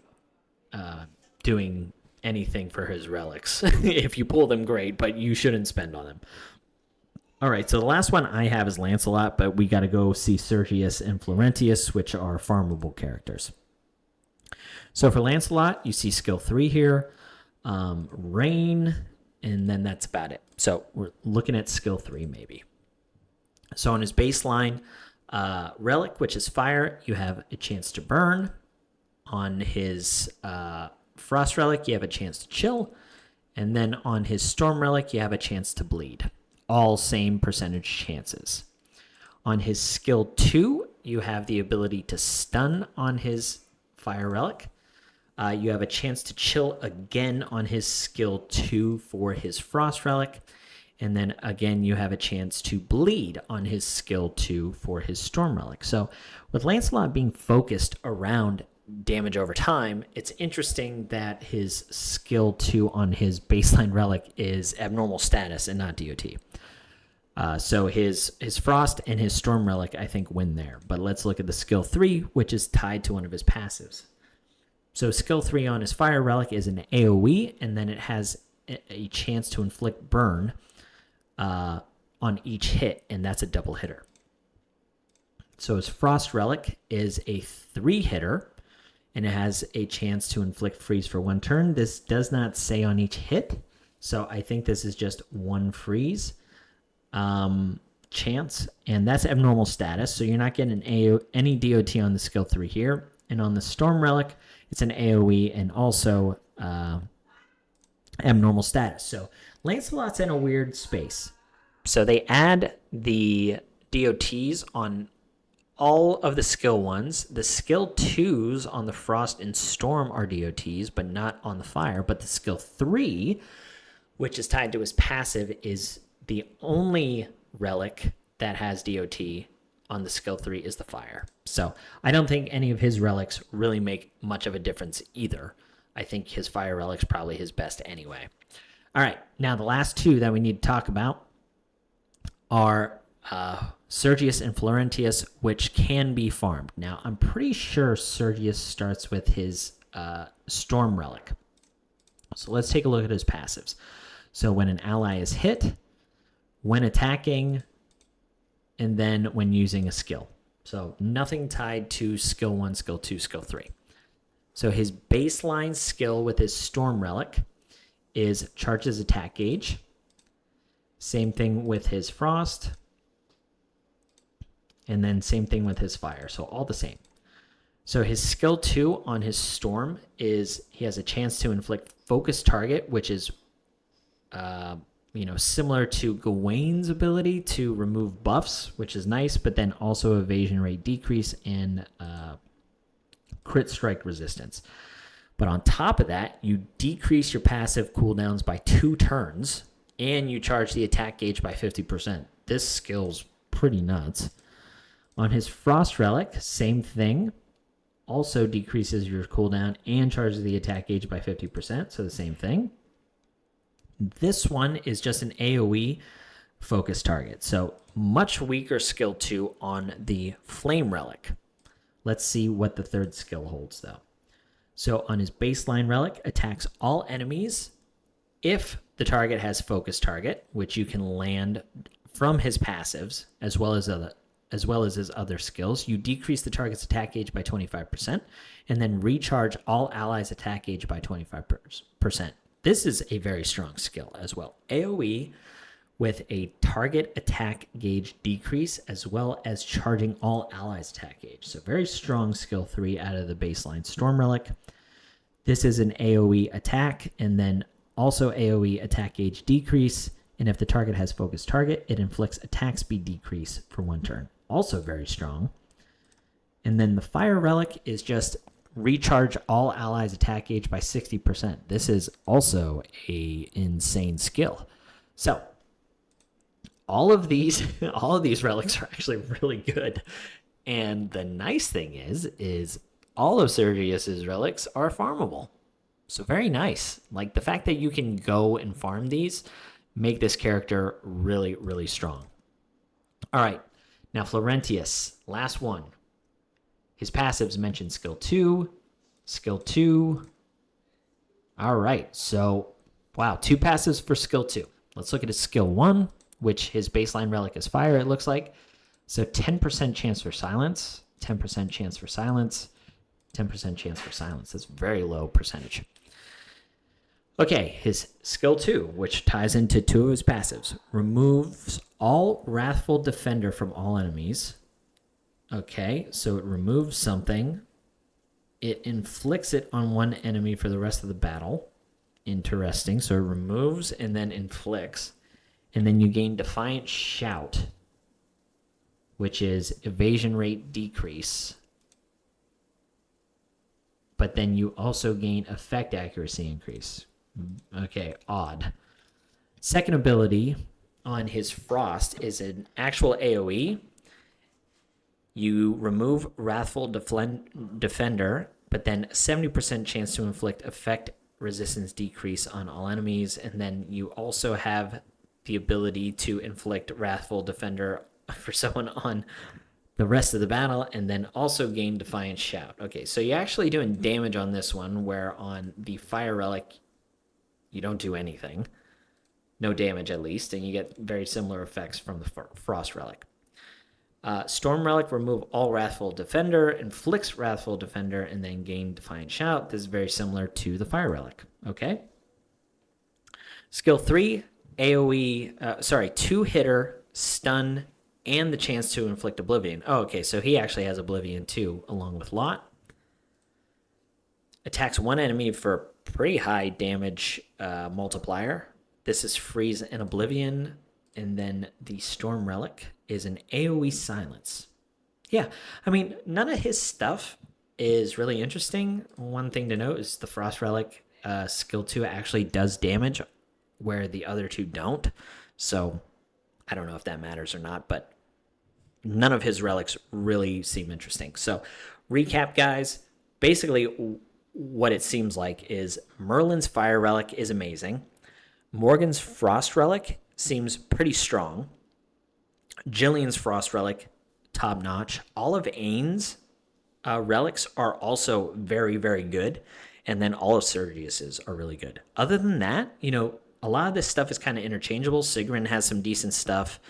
doing anything for his relics. If you pull them, great, but you shouldn't spend on them. All right, so the last one I have is Lancelot, but we got to go see Sergius and Florentius, which are farmable characters. So for Lancelot, you see skill 3 here, Rain, and then that's about it. So we're looking at skill 3 maybe. So on his baseline, Relic, which is fire, you have a chance to burn. On his Frost Relic, you have a chance to chill. And then on his Storm Relic, you have a chance to bleed. All same percentage chances. On his skill 2, you have the ability to stun on his Fire Relic. You have a chance to chill again on his skill 2 for his Frost Relic. And then again, you have a chance to bleed on his skill 2 for his Storm Relic. So with Lancelot being focused around damage over time, it's interesting that his skill 2 on his baseline relic is abnormal status and not DOT. So his Frost and his Storm Relic, I think, win there. But let's look at the skill 3, which is tied to one of his passives. So skill 3 on his Fire Relic is an AoE, and then it has a chance to inflict burn on each hit, and that's a double hitter. So his Frost Relic is a 3-hitter, and it has a chance to inflict freeze for 1 turn. This does not say on each hit, so I think this is just 1 freeze chance, and that's abnormal status, so you're not getting any DOT on the skill 3 here. And on the Storm Relic, it's an AoE and also abnormal status. So Lancelot's in a weird space. So they add the DOTs on all of the skill 1s. The skill 2s on the Frost and Storm are DOTs, but not on the Fire. But the skill 3, which is tied to his passive, is the only relic that has DOT on the skill 3 is the Fire. So I don't think any of his relics really make much of a difference either. I think his Fire relic's probably his best anyway. All right, now the last 2 that we need to talk about are Sergius and Florentius, which can be farmed. Now, I'm pretty sure Sergius starts with his Storm Relic. So let's take a look at his passives. So when an ally is hit, when attacking, and then when using a skill. So nothing tied to skill 1, skill 2, skill 3. So his baseline skill with his Storm Relic is charges attack gauge. Same thing with his Frost. And then same thing with his Fire. So all the same. So his skill 2 on his Storm is he has a chance to inflict focus target, which is similar to Gawain's ability to remove buffs, which is nice, but then also evasion rate decrease and crit strike resistance. But on top of that, you decrease your passive cooldowns by 2 turns, and you charge the attack gauge by 50%. This skill's pretty nuts. On his Frost Relic, same thing. Also decreases your cooldown and charges the attack gauge by 50%, so the same thing. This one is just an AoE focus target, so much weaker skill 2 on the Flame Relic. Let's see what the third skill holds, though. So on his baseline relic, attacks all enemies if the target has focus target, which you can land from his passives as well as his other skills. You decrease the target's attack gauge by 25%, and then recharge all allies' attack gauge by 25%. This is a very strong skill as well. AoE with a target attack gauge decrease as well as charging all allies' attack gauge. So very strong skill 3 out of the baseline Storm Relic. This is an AoE attack, and then also AoE attack gauge decrease, and if the target has focused target, it inflicts attack speed decrease for 1 turn. Also very strong. And then the Fire Relic is just recharge all allies' attack gauge by 60%. This is also a insane skill. So all of these relics are actually really good. And the nice thing is all of Sergius's relics are farmable. So very nice. Like the fact that you can go and farm these make this character really, really strong. All right. Now Florentius, last one. His passives mention skill 2, skill 2. All right. So, wow, 2 passives for skill 2. Let's look at his skill 1, which his baseline relic is fire, it looks like. So 10% chance for silence, 10% chance for silence, 10% chance for silence. That's very low percentage. Okay, his skill 2, which ties into 2 of his passives, removes all Wrathful Defender from all enemies. Okay, so it removes something. It inflicts it on one enemy for the rest of the battle. Interesting. So it removes and then inflicts. And then you gain Defiant Shout, which is evasion rate decrease. But then you also gain effect accuracy increase. Okay, odd. Second ability on his Frost is an actual AoE. You remove Wrathful Defender, but then 70% chance to inflict effect resistance decrease on all enemies. And then you also have the ability to inflict Wrathful Defender for someone on the rest of the battle, and then also gain Defiant Shout. Okay, so you're actually doing damage on this one, where on the Fire Relic, you don't do anything. No damage, at least, and you get very similar effects from the Frost Relic. Storm Relic, remove all Wrathful Defender, inflicts Wrathful Defender, and then gain Defiant Shout. This is very similar to the Fire Relic. Okay? Skill 3, AoE, 2-hitter, stun, and the chance to inflict Oblivion. Oh, okay, so he actually has Oblivion too, along with Lot. Attacks one enemy for pretty high damage multiplier. This is Freeze and Oblivion. And then the Storm Relic is an AoE Silence. Yeah, I mean, none of his stuff is really interesting. One thing to note is the Frost Relic skill 2 actually does damage, where the other 2 don't. So I don't know if that matters or not, but none of his relics really seem interesting. So recap, guys. Basically, what it seems like is Merlin's Fire Relic is amazing. Morgan's Frost Relic seems pretty strong. Jillian's Frost Relic, top notch. All of Aine's relics are also very, very good. And then all of Sergius's are really good. Other than that, a lot of this stuff is kind of interchangeable. Sigrun has some decent stuff.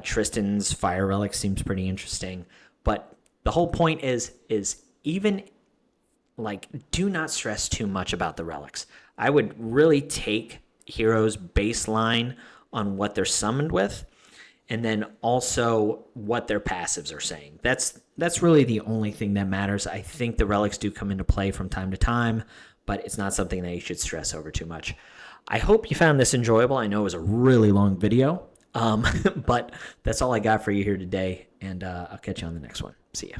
Tristan's Fire Relic seems pretty interesting. But the whole point is even, do not stress too much about the relics. I would really take heroes' baseline on what they're summoned with, and then also what their passives are saying. That's really the only thing that matters. I think the relics do come into play from time to time, but it's not something that you should stress over too much. I hope you found this enjoyable. I know it was a really long video, but that's all I got for you here today, and I'll catch you on the next one. See ya.